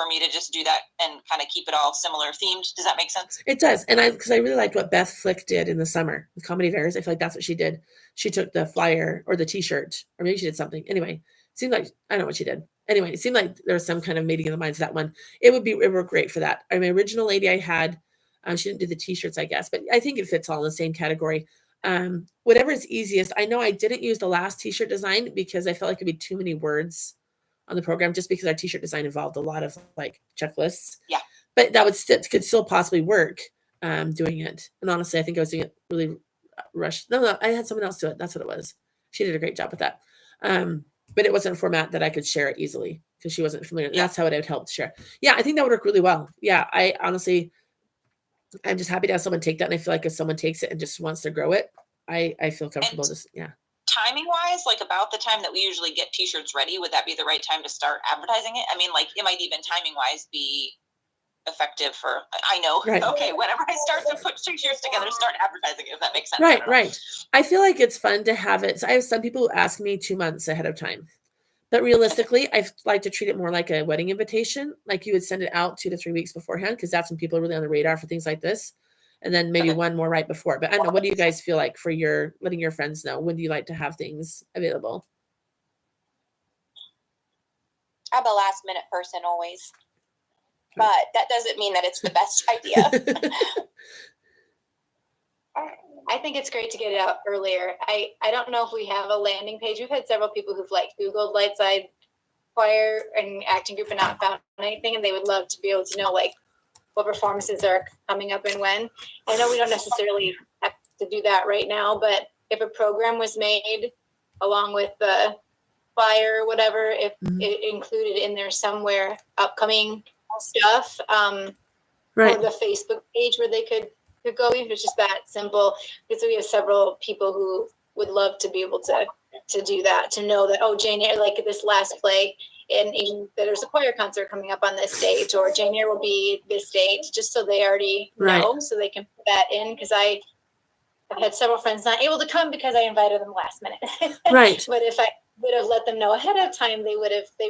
me to just do that and kind of keep it all similar themed? Does that make sense? It does. And because I really liked what Beth Flick did in the summer with Comedy Fairs. I feel like that's what she did. She took the flyer or the t-shirt, or maybe she did something. Anyway, it seemed like, I don't know what she did. Anyway, it seemed like there was some kind of meeting in the minds of that one. It would work great for that. I mean, original lady I had, she didn't do the t-shirts, I guess, but I think it fits all in the same category. Whatever is easiest. I know I didn't use the last t-shirt design because I felt like it'd be too many words on the program, just because our t-shirt design involved a lot of like checklists. Yeah. But that could still possibly work doing it. And honestly, I think I was doing it really rushed. No, I had someone else do it. That's what it was. She did a great job with that. But it wasn't a format that I could share it easily because she wasn't familiar. That's how it would help to share. Yeah, I think that would work really well. Yeah, I'm just happy to have someone take that. And I feel like if someone takes it and just wants to grow it, I feel comfortable. Timing wise, like about the time that we usually get t-shirts ready, would that be the right time to start advertising it? I mean, like it might even timing wise be effective for, I know. Right. Okay. Whenever I start to put t-shirts together, start advertising it, if that makes sense. Right. I feel like it's fun to have it. So I have some people who ask me 2 months ahead of time, but realistically, I like to treat it more like a wedding invitation. Like you would send it out 2 to 3 weeks beforehand, because that's when people are really on the radar for things like this. And then maybe one more right before. But I don't know, what do you guys feel like for letting your friends know? When do you like to have things available? I'm a last minute person always, but that doesn't mean that it's the best idea. I think it's great to get it out earlier. I don't know if we have a landing page. We've had several people who've like Googled Lightside choir and acting group and not found anything, and they would love to be able to know like what performances are coming up and when. I know we don't necessarily have to do that right now, but if a program was made along with the flyer or whatever, if it included in there somewhere upcoming stuff, or the Facebook page where they could go, even if it's just that simple, because we have several people who would love to be able to do that, to know that, oh, Jane Eyre, like this last play, and even there's a choir concert coming up on this date, or Jane Eyre will be this date, just so they already know, so they can put that in. Because I've had several friends not able to come because I invited them last minute. Right. But if I would have let them know ahead of time, they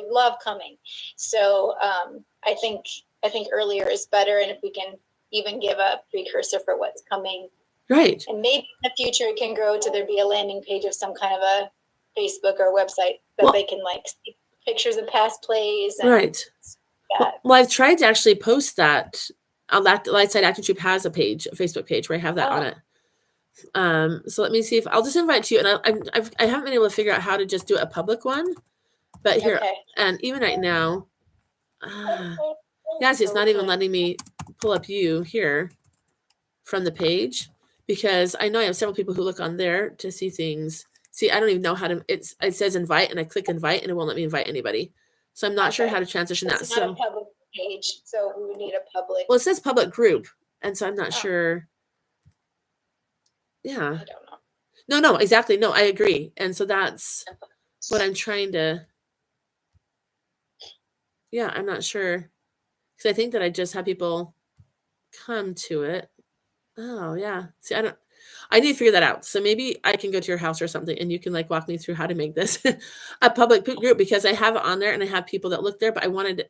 love coming. So I think earlier is better, and if we can even give a precursor for what's coming. Right. And maybe in the future it can grow to there be a landing page of some kind of a Facebook or website that they can like see pictures of past plays. And well, I've tried to actually post that. Lightside Acting Troupe has a Facebook page where I have that on it. So let me see if I'll just invite you. And I haven't been able to figure out how to just do a public one, but here, and even right now, it's not even letting me pull up you here from the page, because I know I have several people who look on there to see things. See, I don't even know how to, it says invite, and I click invite and it won't let me invite anybody. So I'm not sure how to transition that. It's not a public page, so we would need a public. Well, it says public group, and so I'm not sure. Yeah. I don't know. No, exactly. No, I agree. And so that's what I'm trying to. Yeah, I'm not sure. Because I think that I just have people come to it. Oh, yeah. See, I need to figure that out. So maybe I can go to your house or something and you can like walk me through how to make this a public group because I have it on there and I have people that look there, but I wanted,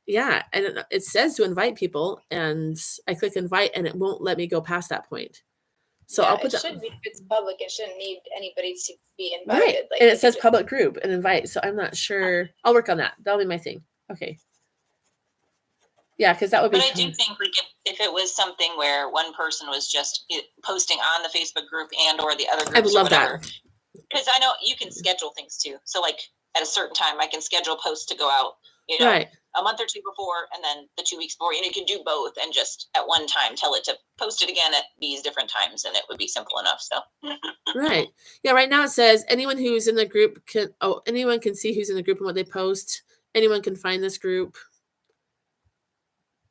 yeah. And it says to invite people and I click invite and it won't let me go past that point. So Yeah, I'll put it that. should be, if it's public, it shouldn't need anybody to be Right. invited. Like And they it says could public group and invite. So I'm not sure. I'll work on that. That'll be my thing. Okay. Yeah, because that would be But I do fun. think like if it was something where one person was just posting on the Facebook group and or the other I would groups or love whatever. that. Because I know you can schedule things too. So like at a certain time, I can schedule posts to go out, you know, Right. a month or two before, and then the 2 weeks before. And you can do both and just at one time tell it to post it again at these different times, and it would be simple enough. So Right. Yeah, right now it says anyone who's in the group anyone can see who's in the group and what they post. Anyone can find this group.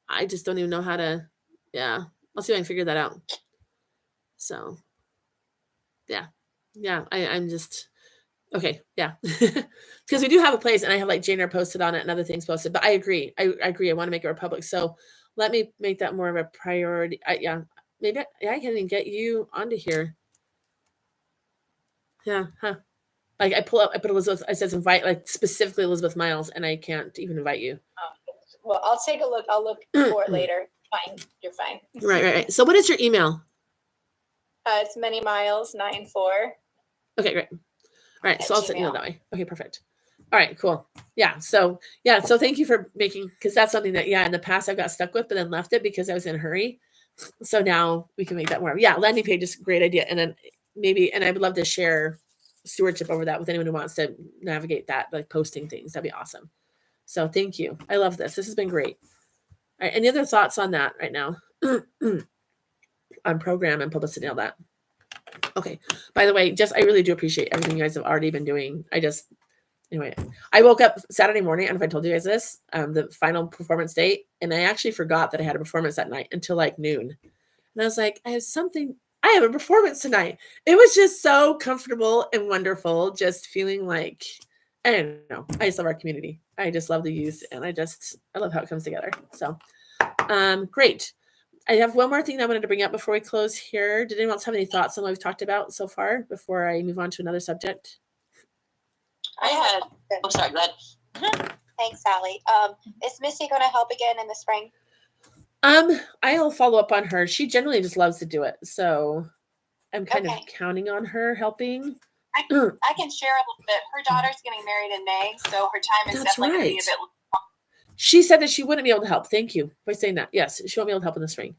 I just don't even know how to, yeah. I'll see if I can figure that out. So yeah. Yeah. I'm just okay. Yeah. Because we do have a place and I have like Janer posted on it and other things posted. But I agree. I agree. I want to make it Republic. So let me make that more of a priority. Yeah. Maybe I can even get you onto here. Yeah. Huh. Like I put Elizabeth, it says invite like specifically Elizabeth Miles, and I can't even invite you. well, I'll take a look. I'll look for it later. Fine. You're fine. Right. So what is your email? It's Many Miles 94. Okay, great. All right. So At I'll send you Gmail. that way. Okay, perfect. All right, cool. Yeah. So thank you for making, because that's something that, in the past I've got stuck with, but then left it because I was in a hurry. So now we can make that more. Yeah. Landing page is a great idea. And then and I would love to share stewardship over that with anyone who wants to navigate that, like posting things. That'd be awesome. So thank you. I love this. This has been great. All right. Any other thoughts on that right now? On program and publicity, all that. Okay. By the way, I really do appreciate everything you guys have already been doing. Anyway, I woke up Saturday morning. I don't know if I told you guys this, the final performance date, and I actually forgot that I had a performance that night until like noon. And I was like, I have a performance tonight. It was just so comfortable and wonderful, just feeling like, I don't know. I just love our community. I just love the youth, and I love how it comes together. So, great. I have one more thing that I wanted to bring up before we close here. Did anyone else have any thoughts on what we've talked about so far before I move on to another subject? I had, sorry, go ahead. Thanks, Sally. Is Missy going to help again in the spring? I'll follow up on her. She generally just loves to do it. So I'm kind of counting on her helping. I can share a little bit. Her daughter's getting married in May, so her time is definitely going to be a bit. She said that she wouldn't be able to help. Thank you for saying that. Yes, she won't be able to help in the spring.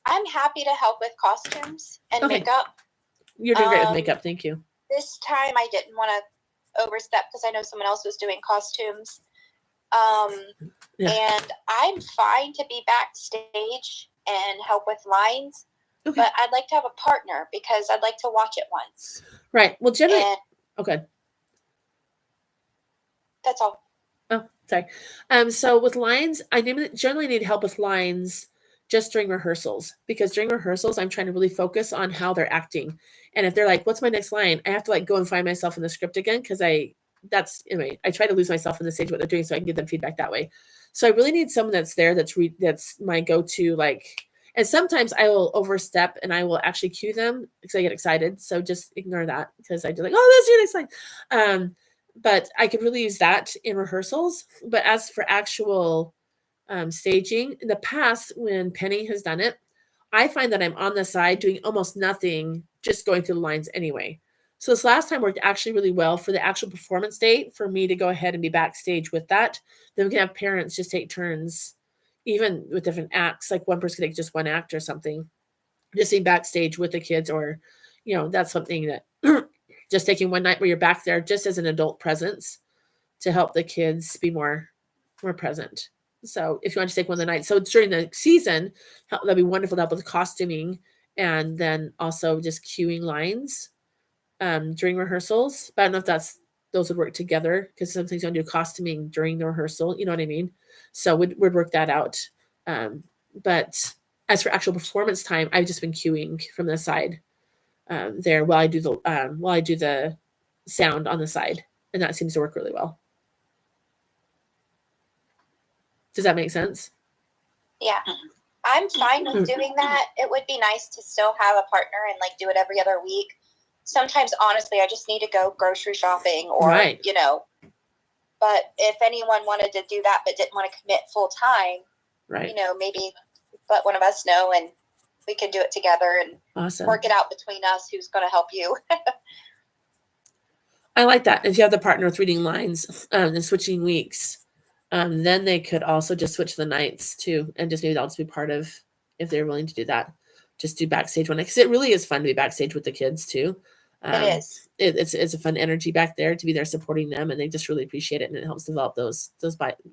I'm happy to help with costumes and makeup. You're doing great with makeup. Thank you. This time I didn't want to overstep because I know someone else was doing costumes. And I'm fine to be backstage and help with lines, but I'd like to have a partner because I'd like to watch it once. Right. Well, generally, okay. That's all. Oh, sorry. So with lines, I generally need help with lines just during rehearsals, because during rehearsals, I'm trying to really focus on how they're acting. And if they're like, what's my next line? I have to like go and find myself in the script again. Cause I try to lose myself in the stage, what they're doing, so I can give them feedback that way. So I really need someone that's there. That's my go-to, like, and sometimes I will overstep and I will actually cue them because I get excited. So just ignore that because I do like, oh, that's your next line. But I could really use that in rehearsals. But as for actual staging, in the past, when Penny has done it, I find that I'm on the side doing almost nothing, just going through the lines anyway. So this last time worked actually really well for the actual performance date for me to go ahead and be backstage with that. Then we can have parents just take turns, even with different acts, like one person could take just one act or something, just being backstage with the kids, or, that's something that just taking one night where you're back there just as an adult presence to help the kids be more present. So if you want to take one of the nights, so during the season, that'd be wonderful to help with costuming and then also just cueing lines during rehearsals. But I don't know if those would work together, because sometimes you want to do costuming during the rehearsal. You know what I mean? So we'd work that out. But as for actual performance time, I've just been cueing from the side there while I do the sound on the side, and that seems to work really well. Does that make sense? Yeah. I'm fine with doing that. It would be nice to still have a partner and like do it every other week. Sometimes, honestly, I just need to go grocery shopping or, Right. you know, but if anyone wanted to do that but didn't want to commit full time, Right. you know, maybe let one of us know and we can do it together and Awesome. work it out between us who's going to help you. I like that. If you have the partner with reading lines and switching weeks, then they could also just switch the nights too, and just maybe that'll just be part of, if they're willing to do that, just do backstage one night, because it really is fun to be backstage with the kids too. It is. It's a fun energy back there to be there supporting them, and they just really appreciate it, and it helps develop those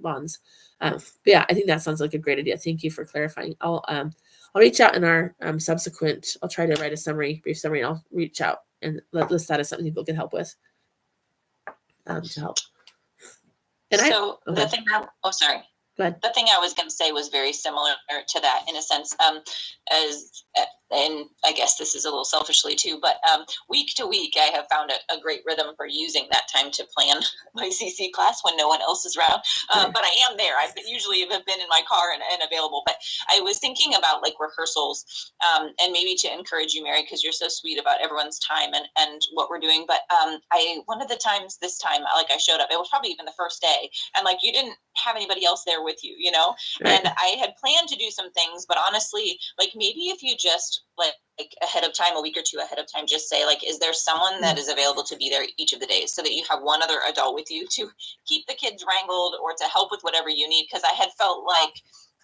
bonds. But yeah, I think that sounds like a great idea. Thank you for clarifying. I'll reach out in our subsequent. I'll try to write a brief summary, and I'll reach out and list that as something people can help with. To help. And so okay. the thing sorry. Go ahead. The thing I was going to say was very similar to that in a sense, and I guess this is a little selfishly too, but week to week, I have found a great rhythm for using that time to plan my CC class when no one else is around. But I am there. I've usually have been in my car and available. But I was thinking about like rehearsals and maybe to encourage you, Mary, because you're so sweet about everyone's time and what we're doing. But one of the times this time, like I showed up, it was probably even the first day, and like you didn't have anybody else there with you, you know? Right. And I had planned to do some things, but honestly, like maybe if you just like ahead of time, a week or two ahead of time, just say like, is there someone that is available to be there each of the days so that you have one other adult with you to keep the kids wrangled or to help with whatever you need? Because I had felt like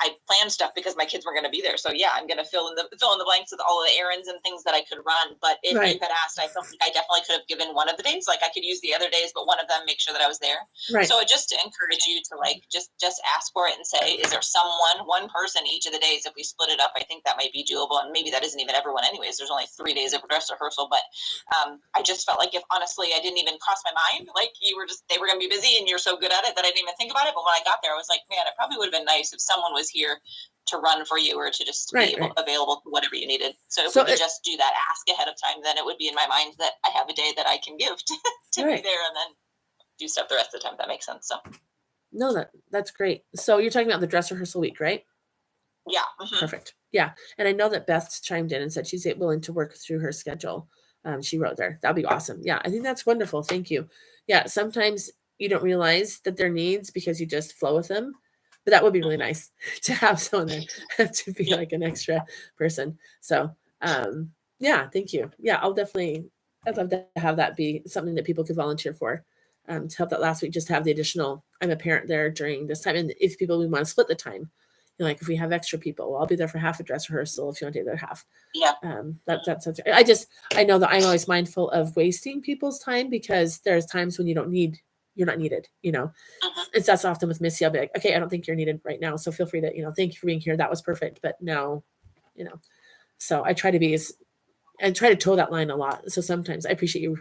I planned stuff because my kids were going to be there. So yeah, I'm going to fill in the blanks with all of the errands and things that I could run. But if you had asked, I felt like I definitely could have given one of the days. Like I could use the other days, but one of them, make sure that I was there. Right. So just to encourage you to like, just ask for it and say, is there one person each of the days? If we split it up, I think that might be doable. And maybe that isn't even everyone anyways. There's only 3 days of dress rehearsal. But I just felt like if honestly, I didn't even cross my mind, like they were going to be busy and you're so good at it that I didn't even think about it. But when I got there, I was like, man, it probably would have been nice if someone was here to run for you or to just be available to whatever you needed. So if we could just do that, ask ahead of time, then it would be in my mind that I have a day that I can give to be there and then do stuff the rest of the time. If that makes sense. So no, that's great. So you're talking about the dress rehearsal week, right? Yeah. Mm-hmm. Perfect. Yeah. And I know that Beth chimed in and said she's willing to work through her schedule. She wrote there. That'd be awesome. Yeah. I think that's wonderful. Thank you. Yeah. Sometimes you don't realize that they're needs because you just flow with them. But that would be really nice to have someone there to be like an extra person. So, yeah, thank you. Yeah, I'd love to have that be something that people could volunteer for to help that last week, just have the additional, I'm a parent there during this time. And if people, we want to split the time, you know, like if we have extra people, well, I'll be there for half a dress rehearsal if you want to do the other half. Yeah. That's I know that I'm always mindful of wasting people's time because there's times when you're not needed, you know. It's that's often with Missy. I'll be like, okay, I don't think you're needed right now. So feel free to, you know, thank you for being here. That was perfect. But no, you know, so I try to toe that line a lot. So sometimes I appreciate you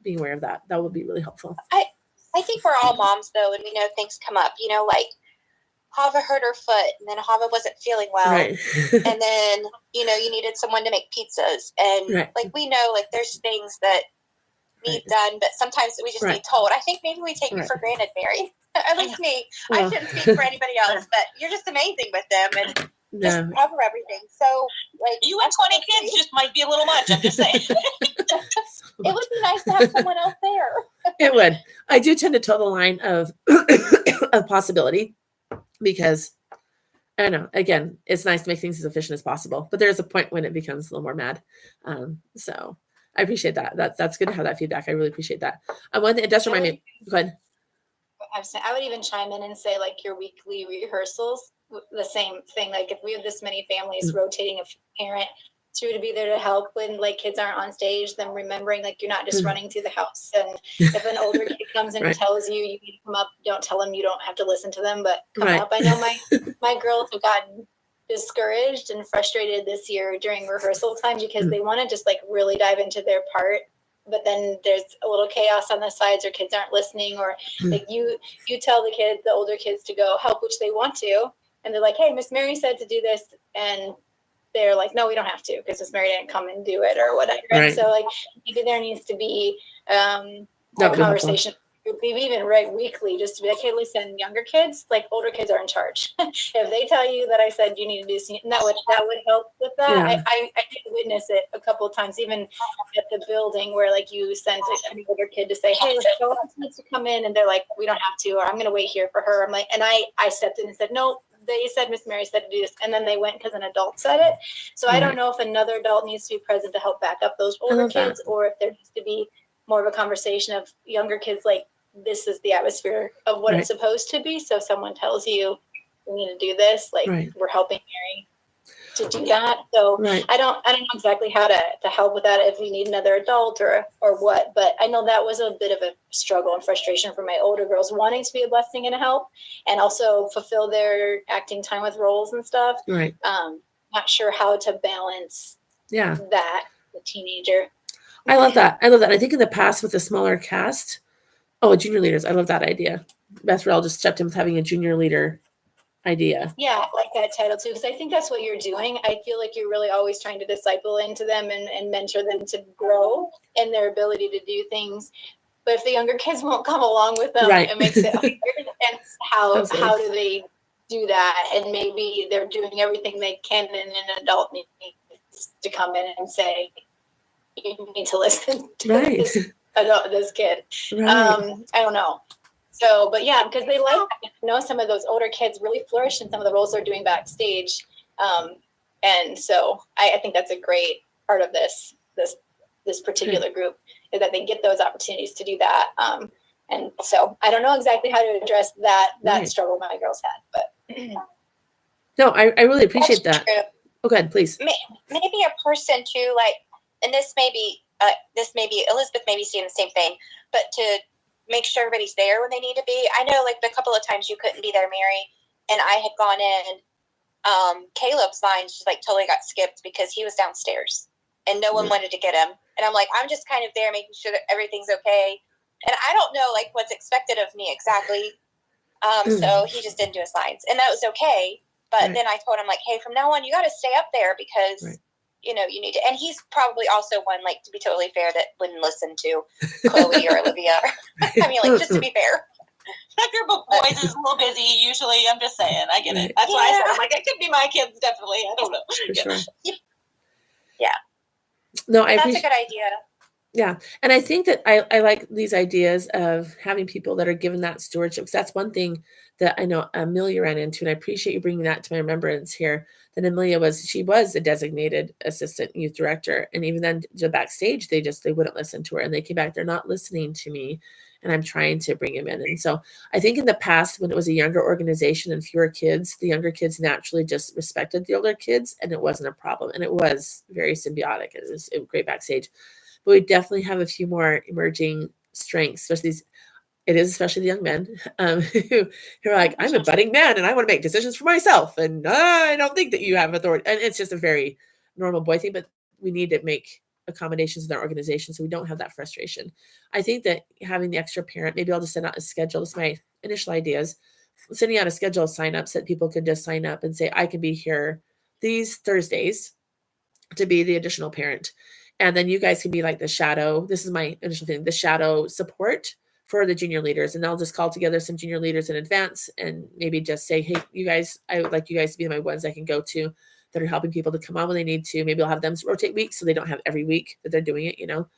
being aware of that. That would be really helpful. I think we're all moms though, and we know things come up, you know, like Hava hurt her foot and then Hava wasn't feeling well. Right. And then, you know, you needed someone to make pizzas. And like, we know like there's things that need done, but sometimes we just need told. I think maybe we take you for granted, Mary. At least me. Well, I shouldn't speak for anybody else, but you're just amazing with them and just cover everything. So, like, you and 20 kids just might be a little much. I'm just saying. It would be nice to have someone else there. It would. I do tend to toe the line of possibility because I don't know. Again, it's nice to make things as efficient as possible, but there's a point when it becomes a little more mad. So I appreciate that. That's good to have that feedback. I really appreciate that. One thing it does remind me. Go ahead. I would even chime in and say like your weekly rehearsals, the same thing. Like if we have this many families rotating a parent through to be there to help when like kids aren't on stage, then remembering like you're not just running through the house. And if an older kid comes in and tells you need to come up, don't tell them you don't have to listen to them, but come up. I know my girls have gotten discouraged and frustrated this year during rehearsal time because they want to just like really dive into their part, but then there's a little chaos on the sides or kids aren't listening, or like you tell the older kids to go help, which they want to, and they're like, hey, Miss Mary said to do this, and they're like, no, we don't have to because Miss Mary didn't come and do it or whatever. Right. So like maybe there needs to be a conversation Maybe even write weekly, just to be like, hey, listen, younger kids, like older kids are in charge. If they tell you that I said you need to do something, and that would help with that. Yeah. I did witness it a couple of times, even at the building where like you sent an older kid to say, hey, so else needs to come in, and they're like, we don't have to, or I'm gonna wait here for her. I'm like, and I stepped in and said, no, they said Miss Mary said to do this, and then they went because an adult said it. So I don't know if another adult needs to be present to help back up those older kids, or if there needs to be more of a conversation of younger kids, like, this is the atmosphere of what it's supposed to be. So if someone tells you we need to do this, like we're helping Mary to do that. So I don't know exactly how to help with that, if we need another adult or what, but I know that was a bit of a struggle and frustration for my older girls, wanting to be a blessing and a help and also fulfill their acting time with roles and stuff. Not sure how to balance that, the teenager. I love that. I think in the past with a smaller cast, junior leaders. I love that idea. Beth Rell just stepped in with having a junior leader idea. Yeah, I like that title too, because I think that's what you're doing. I feel like you're really always trying to disciple into them and mentor them to grow in their ability to do things. But if the younger kids won't come along with them, it makes it hard. And how do they do that? And maybe they're doing everything they can, and an adult needs to come in and say, you need to listen to this kid. I don't know. So, but yeah, because they some of those older kids really flourish in some of the roles they're doing backstage. And so I think that's a great part of this particular group, is that they get those opportunities to do that. And so I don't know exactly how to address that struggle my girls had, but. No, I really appreciate that. True. Oh, go ahead, please. Maybe a person too, like, and this may be Elizabeth may be seeing the same thing, but to make sure everybody's there when they need to be. I know, like, the couple of times you couldn't be there, Mary, and I had gone in, Caleb's line just like totally got skipped because he was downstairs and no one wanted to get him. And I'm like, I'm just kind of there making sure that everything's okay. And I don't know, like, what's expected of me exactly. So he just didn't do his lines, and that was okay. But then I told him, like, hey, from now on, you got to stay up there because, you know, you need to. And he's probably also one, like, to be totally fair, that wouldn't listen to Chloe or Olivia. I mean, like, just to be fair. That group of boys is a little busy usually. I'm just saying. I get it. That's why I said, I'm like, it could be my kids, definitely. I don't know. For sure. Yeah. No, That's a good idea. Yeah. And I think that I like these ideas of having people that are given that stewardship, because that's one thing that I know Amelia ran into, and I appreciate you bringing that to my remembrance here. That Amelia was a designated assistant youth director. And even then the backstage, they wouldn't listen to her, and they came back, they're not listening to me, and I'm trying to bring him in. And so I think in the past, when it was a younger organization and fewer kids, the younger kids naturally just respected the older kids, and it wasn't a problem. And it was very symbiotic. It was great backstage. But we definitely have a few more emerging strengths, especially the young men who are like, I'm a budding man and I want to make decisions for myself. And I don't think that you have authority. And it's just a very normal boy thing, but we need to make accommodations in our organization so we don't have that frustration. I think that having the extra parent, maybe I'll just send out a schedule. This is my initial ideas. Sending out a schedule of signups that people can just sign up and say, I can be here these Thursdays to be the additional parent. And then you guys can be like the shadow. This is my initial thing, the shadow support for the junior leaders. And I'll just call together some junior leaders in advance and maybe just say, hey, you guys, I would like you guys to be my ones I can go to that are helping people to come on when they need to. Maybe I'll have them rotate weeks so they don't have every week that they're doing it, you know.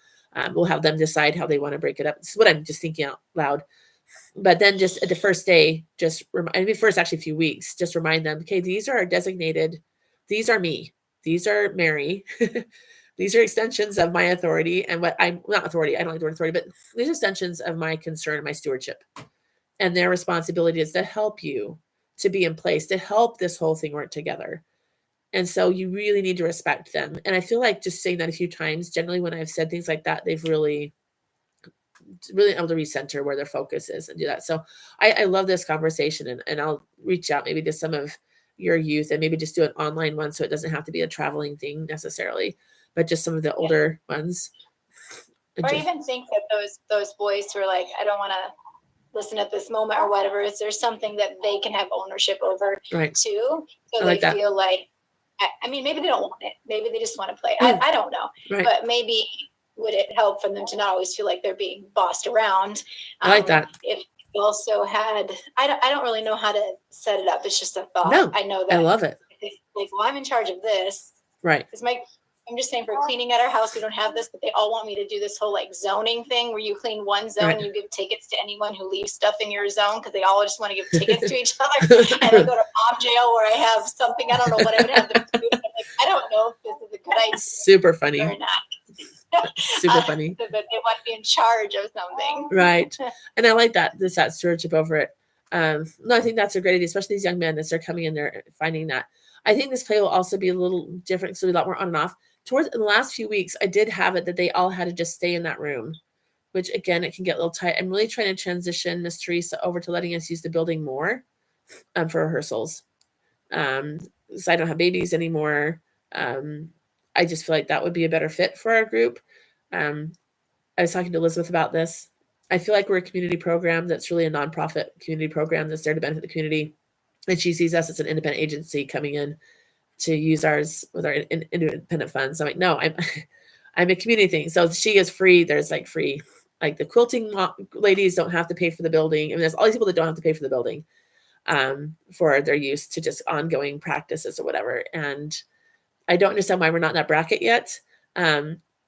We'll have them decide how they want to break it up. This is what I'm just thinking out loud. But then just at the first day, first actually a few weeks, just remind them, okay, these are designated, these are me, these are Mary. These are extensions of my authority and what I'm not authority. I don't like the word authority, but these are extensions of my concern and my stewardship. And their responsibility is to help you to be in place, to help this whole thing work together. And so you really need to respect them. And I feel like just saying that a few times, generally when I've said things like that, they've really able to recenter where their focus is and do that. So I love this conversation, and I'll reach out maybe to some of your youth and maybe just do an online one so it doesn't have to be a traveling thing necessarily, but just some of the older ones. Or even think that those boys who are like, I don't want to listen at this moment or whatever, is there something that they can have ownership over too? So they feel like, I mean, maybe they don't want it. Maybe they just want to play. I don't know. But maybe would it help for them to not always feel like they're being bossed around? I like that. If you also had, I don't really know how to set it up. It's just a thought. No, I know I that love it. like, well, I'm in charge of this. Right. Because I'm just saying, for cleaning at our house, we don't have this, but they all want me to do this whole like zoning thing where you clean one zone, Right. you give tickets to anyone who leaves stuff in your zone, because they all just want to give tickets to each other. And I go to mom jail where I have something, I don't know what I would have them do. I'm like, I don't know if this is a good idea Super funny. or not. Super funny. But they want to be in charge of something. Right. And I like that. There's that stewardship over it. No, I think that's a great idea, especially these young men as they're coming in there finding that. I think this play will also be a little different, so a lot more on and off. Towards in the last few weeks, I did have it that they all had to just stay in that room, which again, it can get a little tight. I'm really trying to transition Miss Teresa over to letting us use the building more for rehearsals. So I don't have babies anymore. I just feel like that would be a better fit for our group. I was talking to Elizabeth about this. I feel like we're a community program that's really a nonprofit community program that's there to benefit the community. And she sees us as an independent agency coming in to use ours with our independent funds. I'm like, no, I'm a community thing. So she is free. There's like free, like the quilting ladies don't have to pay for the building. I mean, there's all these people that don't have to pay for the building for their use to just ongoing practices or whatever. And I don't understand why we're not in that bracket yet.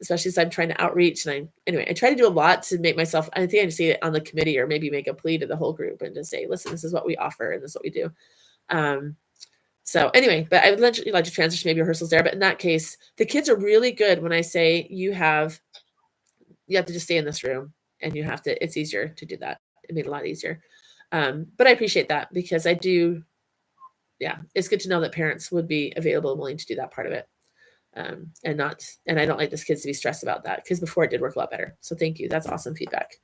Especially as I'm trying to outreach. And I try to do a lot to make myself, I think I just see it on the committee or maybe make a plea to the whole group and just say, listen, this is what we offer and this is what we do. So anyway, but I would literally like to transition maybe rehearsals there. But in that case, the kids are really good when I say you have to just stay in this room and it's easier to do that. It made it a lot easier. But I appreciate that because I do, it's good to know that parents would be available and willing to do that part of it. And I don't like this kids to be stressed about that because before it did work a lot better. So thank you. That's awesome feedback.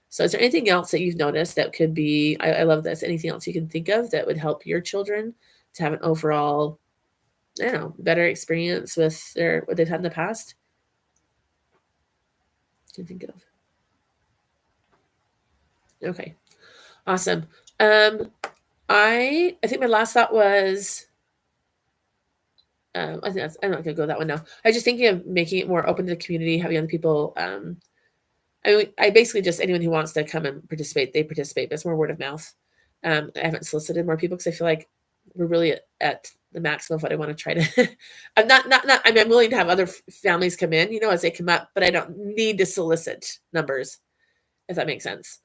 So is there anything else that you've noticed that could be, I love this, anything else you can think of that would help your children to have an overall, better experience with what they've had in the past? Can you think of? Okay. Awesome. I think my last thought was, I'm not going to go that one now. I was just thinking of making it more open to the community, having other people. I basically just anyone who wants to come and participate, they participate. But it's more word of mouth. I haven't solicited more people because I feel like we're really at the maximum of what I want to try to. I'm willing to have other families come in, as they come up, but I don't need to solicit numbers, if that makes sense.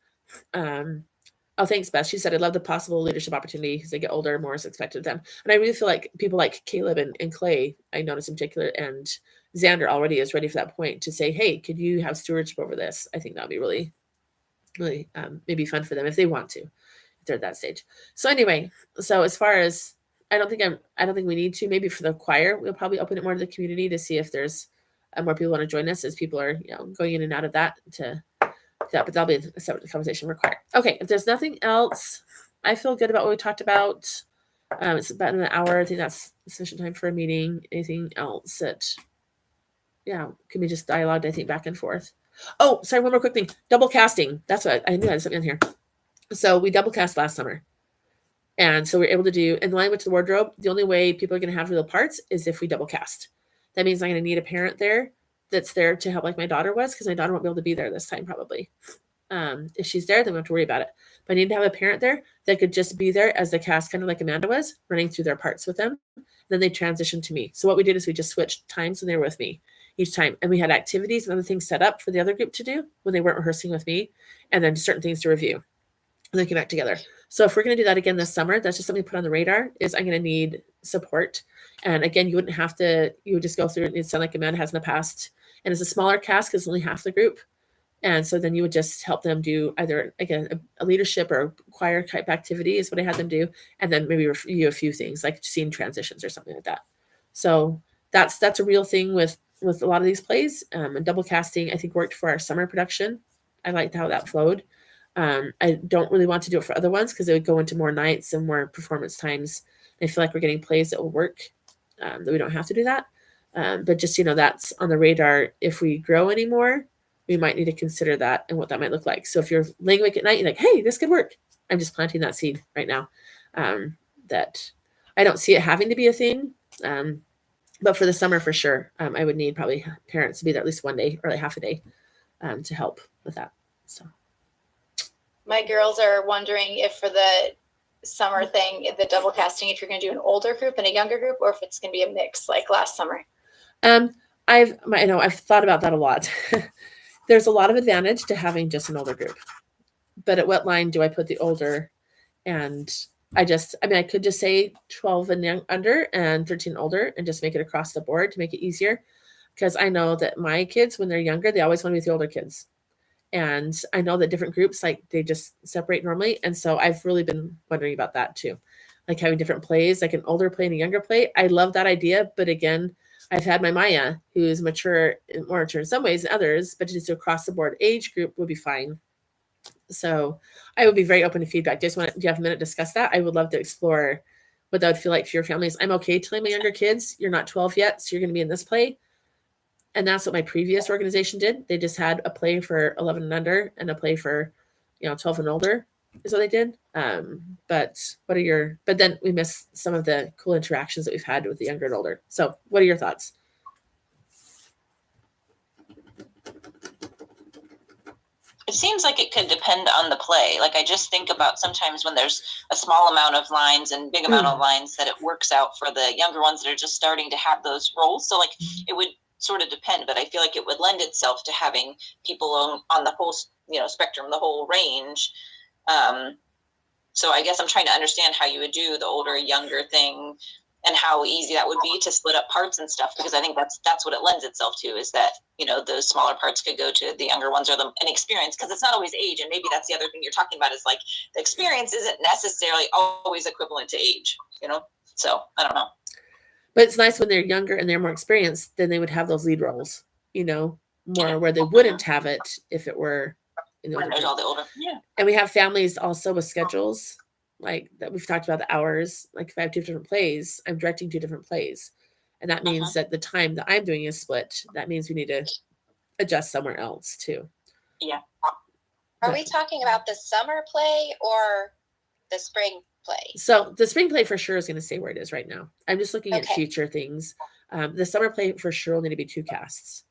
Oh, thanks, Beth. She said, I love the possible leadership opportunity as they get older, more is expected of them. And I really feel like people like Caleb and Clay, I noticed in particular, and Xander already is ready for that point to say, hey, could you have stewardship over this? I think that would be really, really maybe fun for them if they want to, if they're at that stage. So anyway, so as far as, I don't think we need to, maybe for the choir, we'll probably open it more to the community to see if there's more people want to join us as people are, going in and out of that but that'll be a separate conversation required. Okay, if there's nothing else, I feel good about what we talked about. It's about an hour. I think that's sufficient time for a meeting. Anything else that, can be just dialogued, I think, back and forth. Oh, sorry, one more quick thing. Double casting. That's what I knew I had something in here. So we double cast last summer. And so we're able to do, in line with the wardrobe, the only way people are going to have real parts is if we double cast. That means I'm going to need a parent there that's there to help like my daughter was, because my daughter won't be able to be there this time probably. If she's there, then we don't have to worry about it. But I need to have a parent there that could just be there as the cast, kind of like Amanda was, running through their parts with them. Then they transitioned to me. So what we did is we just switched times when they were with me each time. And we had activities and other things set up for the other group to do when they weren't rehearsing with me, and then certain things to review. And then come back together. So if we're going to do that again this summer, that's just something to put on the radar, is I'm going to need support. And again, you wouldn't have to, you would just go through it and sound like Amanda has in the past. And it's a smaller cast because it's only half the group. And so then you would just help them do either, again, a leadership or choir type activity is what I had them do. And then maybe review a few things like scene transitions or something like that. So that's a real thing with a lot of these plays. And double casting, I think, worked for our summer production. I liked how that flowed. I don't really want to do it for other ones because they would go into more nights and more performance times. I feel like we're getting plays that will work, that we don't have to do that. But just, that's on the radar. If we grow anymore, we might need to consider that and what that might look like. So if you're laying awake at night, you're like, hey, this could work. I'm just planting that seed right now. That I don't see it having to be a thing. But for the summer, for sure, I would need probably parents to be there at least one day or like half a day to help with that. So My girls are wondering if for the summer thing, the double casting, if you're going to do an older group and a younger group, or if it's going to be a mix like last summer. I've thought about that a lot. There's a lot of advantage to having just an older group, but at what line do I put the older? And I could just say 12 and young, under and 13 older and just make it across the board to make it easier. Because I know that my kids, when they're younger, they always want to be with the older kids. And I know that different groups, like they just separate normally. And so I've really been wondering about that too. Like having different plays, like an older play and a younger play. I love that idea. But again, I've had my Maya, who's more mature in some ways than others, but just across the board age group would be fine. So I would be very open to feedback. Do you have a minute to discuss that? I would love to explore what that would feel like for your families. I'm okay telling my younger kids, you're not 12 yet, so you're going to be in this play. And that's what my previous organization did. They just had a play for 11 and under and a play for, 12 and older is what they did. But then we miss some of the cool interactions that we've had with the younger and older. So what are your thoughts? It seems like it could depend on the play. Like I just think about sometimes when there's a small amount of lines and big amount of lines that it works out for the younger ones that are just starting to have those roles. So like it would sort of depend, but I feel like it would lend itself to having people on the whole, spectrum, the whole range. So I guess I'm trying to understand how you would do the older, younger thing and how easy that would be to split up parts and stuff, because I think that's what it lends itself to, is that, those smaller parts could go to the younger ones or an experience, because it's not always age. And maybe that's the other thing you're talking about, is like the experience isn't necessarily always equivalent to age, So I don't know. But it's nice when they're younger and they're more experienced, then they would have those lead roles, more where they wouldn't have it if it were When there's all the older. Yeah. And we have families also with schedules like that. We've talked about the hours. Like if I have 2 different plays, I'm directing 2 different plays. And that means that the time that I'm doing is split. That means we need to adjust somewhere else too. Yeah. Are we talking about the summer play or the spring play? So the spring play for sure is going to stay where it is right now. I'm just looking at future things. The summer play for sure will need to be 2 casts.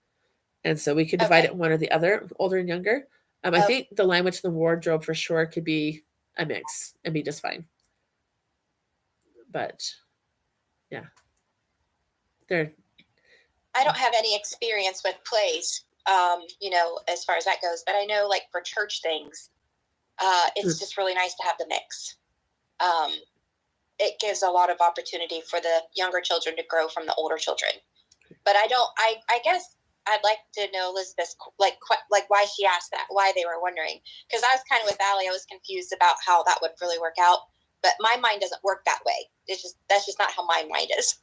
And so we could divide it one or the other, older and younger. I think the language and the wardrobe for sure could be a mix and be just fine. But yeah, I don't have any experience with plays, as far as that goes. But I know, like for church things, it's just really nice to have the mix. It gives a lot of opportunity for the younger children to grow from the older children. But I guess I'd like to know Elizabeth, like why she asked that, why they were wondering. Because I was kind of with Allie, I was confused about how that would really work out. But my mind doesn't work that way. That's just not how my mind is.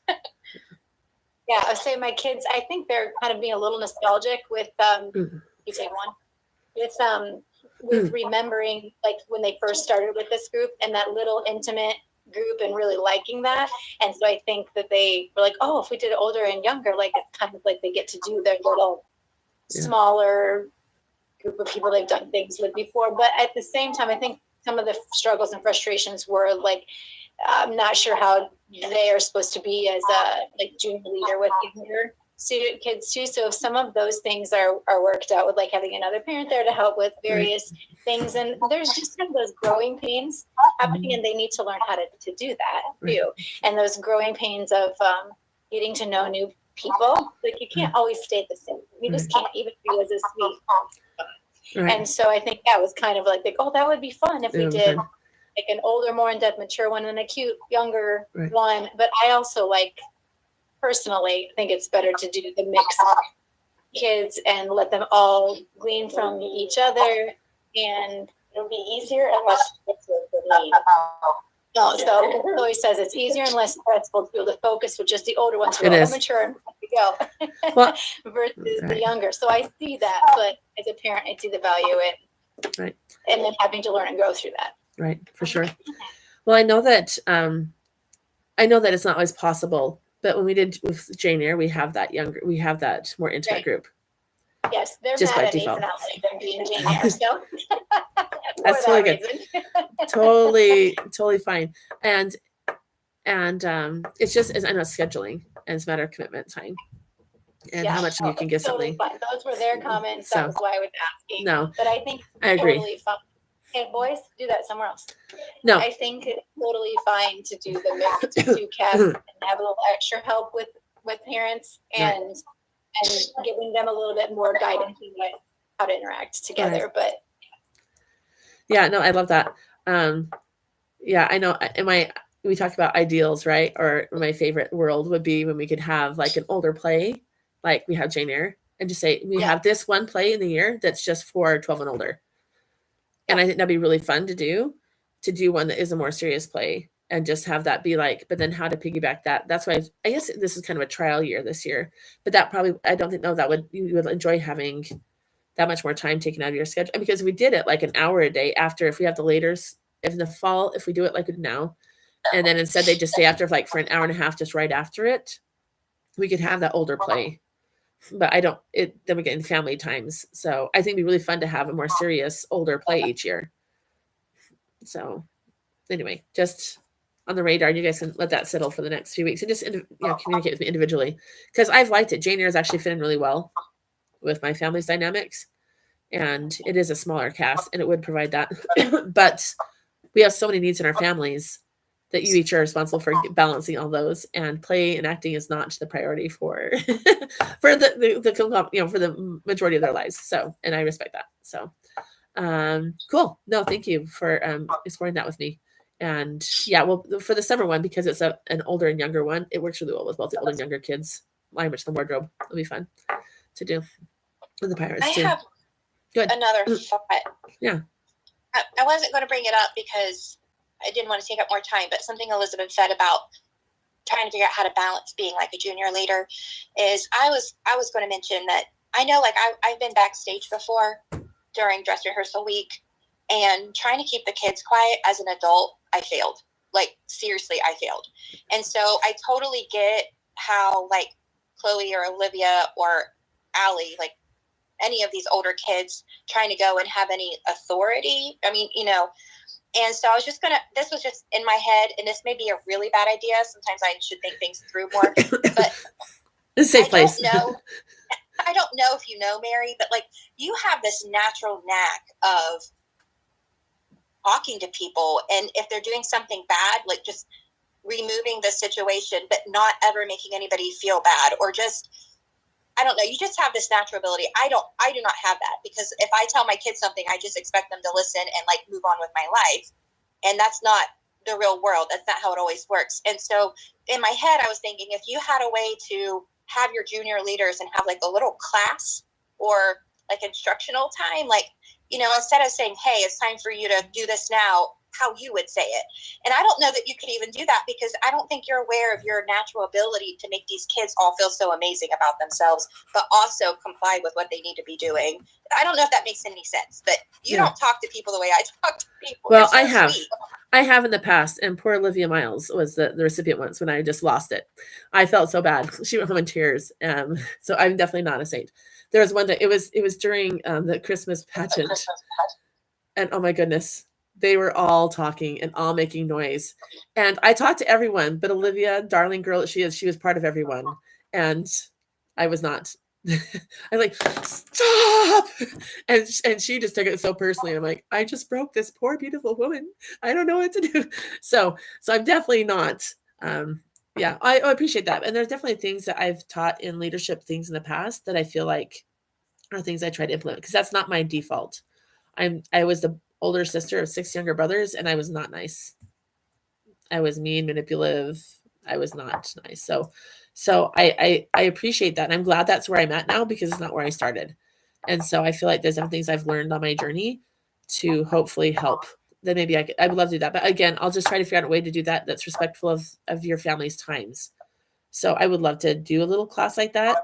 Yeah, I would say my kids, I think they're kind of being a little nostalgic with you take one. With remembering like when they first started with this group and that little intimate group and really liking that. And so I think that they were like, oh, if we did it older and younger, like it's kind of like they get to do their little smaller group of people they've done things with before. But at the same time, I think some of the struggles and frustrations were like, I'm not sure how they are supposed to be as a junior leader with younger student kids too. So if some of those things are worked out with like having another parent there to help with various things, and there's just kind of those growing pains happening, and they need to learn how to do that too. And those growing pains of getting to know new people, like you can't always stay the same. You just can't even be as a sweet. And so I think that was kind of like, oh, that would be fun if we did like an older, more in-depth, mature one and a cute, younger one. But I also personally think it's better to do the mix of kids and let them all glean from each other, and it'll be easier and less stressful for me. No, so Chloe says it's easier and less stressful to be able to focus with just the older ones who are all mature and ready to go versus the younger. So I see that, but as a parent, I see the value in and then having to learn and grow through that. Right, for sure. Well, I know that it's not always possible, but when we did with Jane Eyre, we have that more intimate group. Yes, they're just mad by at default. Nathan Allen, they're being Jane Eyre, so that's totally good. Totally fine. And it's just, I know, scheduling. and it's a matter of commitment time and Yeah, how much you can give totally something. fine. Those were their comments. So- That was why I was asking. No, But I think I agree. totally fine. And boys, do that somewhere else. No, I think it's totally fine to do the mixed two cats and have a little extra help with parents and giving them a little bit more guidance in how to interact together. But yeah, no, I love that. Yeah, I know. We talked about ideals, right? Or my favorite world would be when we could have like an older play, like we have Jane Eyre, and just say we have this one play in the year that's just for 12 and older. And I think that'd be really fun to do one that is a more serious play and just have that be like, but then how to piggyback that. That's why I guess this is kind of a trial year this year, but that probably, I don't think, no, you would enjoy having that much more time taken out of your schedule. And because we did it like an hour a day after, if we have the laters, if in the fall, if we do it like we do now, and then instead they just stay after like for an hour and a half, just right after it, we could have that older play. But then we get in family times. So I think it'd be really fun to have a more serious older play each year. So anyway, just on the radar, you guys can let that settle for the next few weeks and just communicate with me individually, because I've liked it. Jane Eyre is actually fitting really well with my family's dynamics, and it is a smaller cast and it would provide that. But we have so many needs in our families that you each are responsible for balancing all those, and play and acting is not the priority for for the majority of their lives. So, and I respect that. So cool. No, thank you for exploring that with me. And yeah, well, for the summer one, because it's an older and younger one, it works really well with both the older and younger kids. Line Witch the Wardrobe will be fun to do. And the Pirates too. I have another thought. Yeah. I wasn't going to bring it up because I didn't want to take up more time, but something Elizabeth said about trying to figure out how to balance being like a junior leader is I was going to mention that I know, like, I've been backstage before during dress rehearsal week, and trying to keep the kids quiet as an adult, I failed. Like, seriously, I failed. And so I totally get how, like, Chloe or Olivia or Allie, like, any of these older kids trying to go and have any authority. I mean, and so I was just this was just in my head, and this may be a really bad idea. Sometimes I should think things through more, but it's a safe place. I don't know if you know, Mary, but like, you have this natural knack of talking to people, and if they're doing something bad, like just removing the situation, but not ever making anybody feel bad, or just, I don't know, you just have this natural ability. I do not have that, because if I tell my kids something, I just expect them to listen and like move on with my life. And that's not the real world. That's not how it always works. And so in my head, I was thinking, if you had a way to have your junior leaders and have like a little class or like instructional time, like, instead of saying, hey, it's time for you to do this now, how you would say it. And I don't know that you could even do that, because I don't think you're aware of your natural ability to make these kids all feel so amazing about themselves, but also comply with what they need to be doing. I don't know if that makes any sense, but you don't talk to people the way I talk to people. Well, so I have in the past, and poor Olivia Miles was the recipient once when I just lost it. I felt so bad. She went home in tears. So I'm definitely not a saint. There was one day, it was during the Christmas pageant, and oh my goodness, they were all talking and all making noise. And I talked to everyone, but Olivia, darling girl that she is, she was part of everyone. And I was not. I'm like, stop. And she just took it so personally. I'm like, I just broke this poor, beautiful woman. I don't know what to do. So I'm definitely not. I appreciate that. And there's definitely things that I've taught in leadership things in the past that I feel like are things I try to implement, because that's not my default. I was the older sister of 6 younger brothers, and I was not nice. I was mean, manipulative. I was not nice. So I appreciate that. And I'm glad that's where I'm at now, because it's not where I started. And so I feel like there's some things I've learned on my journey to hopefully help. Then maybe I would love to do that. But again, I'll just try to figure out a way to do that that's respectful of your family's times. So I would love to do a little class like that.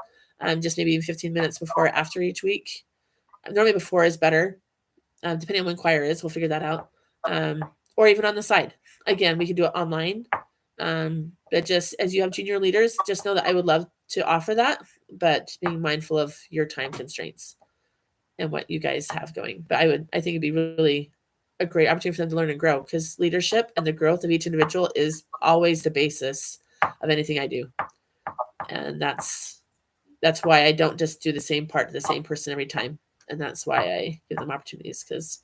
Just maybe 15 minutes before or after each week. Normally before is better. Depending on when choir is, we'll figure that out. Or even on the side. Again, we can do it online. But just as you have junior leaders, just know that I would love to offer that, but being mindful of your time constraints and what you guys have going. But I think it'd be really a great opportunity for them to learn and grow, because leadership and the growth of each individual is always the basis of anything I do. And that's why I don't just do the same part to the same person every time. And that's why I give them opportunities, because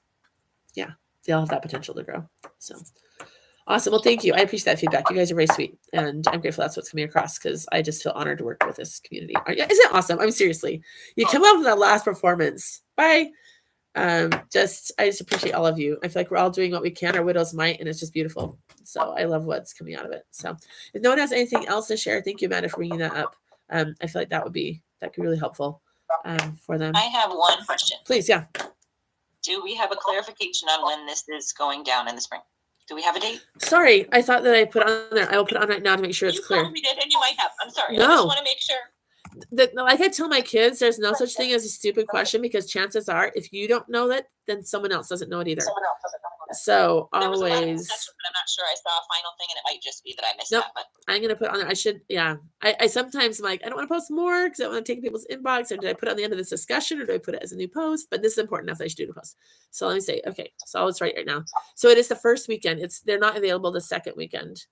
yeah, they all have that potential to grow. So awesome. Well, thank you. I appreciate that feedback. You guys are very sweet. And I'm grateful that's what's coming across, because I just feel honored to work with this community. Isn't it awesome? I mean, seriously, you come up with that last performance. Bye. I just appreciate all of you. I feel like we're all doing what we can, our widow's might, and it's just beautiful. So I love what's coming out of it. So if no one has anything else to share, thank you, Amanda, for bringing that up. I feel like that could be really helpful for them. I have one question. Please, yeah. Do we have a clarification on when this is going down in the spring? Do we have a date? Sorry, I thought that I put on there. I will put it on right now to make sure it's clear. You probably did, and you might have. I'm sorry. No. I just want to make sure. Like I tell my kids, there's no such thing as a stupid question, because chances are, if you don't know that, then someone else doesn't know it either. So There was a lot of always. discussion, but I'm not sure I saw a final thing, and it might just be that I missed Nope. that. But I'm gonna put on there. I should, yeah. I sometimes am like, I don't want to post more because I don't want to take people's inbox. Or did I put it on the end of this discussion, or do I put it as a new post? But this is important enough that I should do the post. So let me say, okay. So I'll just write right now. So it is the first weekend. They're not available the second weekend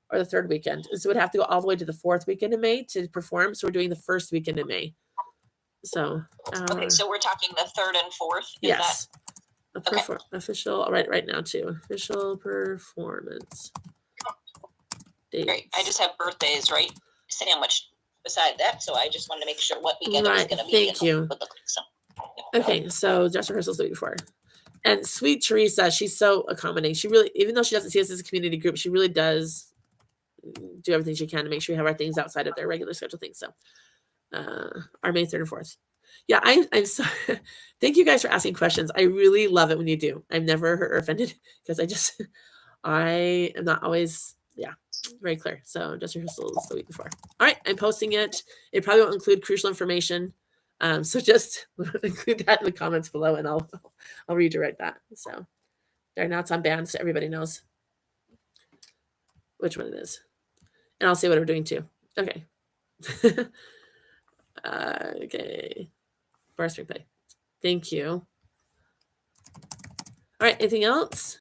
or the third weekend. So it would have to go all the way to the fourth weekend in May to perform. So we're doing the first weekend in May. So okay, so we're talking the 3rd and 4th. Is yes. that Official. I'll write it right now too. Official performance dates. great? I just have birthdays right sandwiched beside that, so I just wanted to make sure what weekend it was Right. going to be. Thank you. So, Okay, so dress rehearsals the week before. And sweet Teresa, she's so accommodating. She really, even though she doesn't see us as a community group, she really does do everything she can to make sure we have our things outside of their regular schedule things. So our May 3rd and 4th. Yeah, I'm so thank you guys for asking questions. I really love it when you do. I'm never hurt or offended, because I am not always, very clear. So dress rehearsals the week before. All right, I'm posting it. It probably won't include crucial information. So just include that in the comments below, and I'll redirect that. So there, now it's on band, so everybody knows which one it is. And I'll say what we're doing too. Okay. Okay. Bar spring play. Thank you. All right, anything else?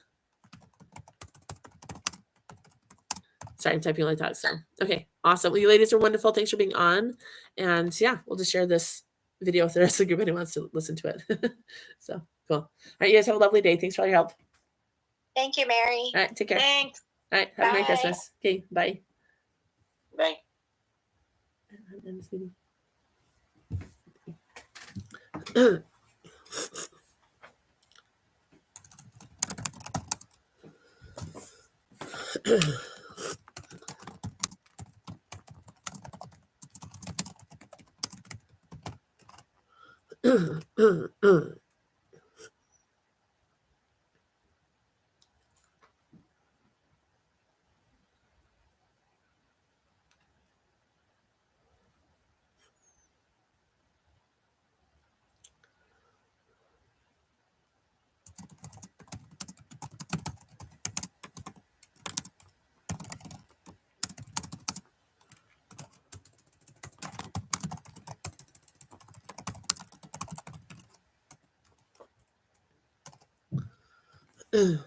Sorry, I'm typing like that. So okay, awesome. Well, you ladies are wonderful. Thanks for being on. And yeah, we'll just share this video with the rest of the group. Anyone wants to listen to it. So cool. All right, you guys have a lovely day. Thanks for all your help. Thank you, Mary. All right, take care. thanks. All right, have a Merry Bye. Christmas. Okay, bye. Bye. End this meeting. Ugh.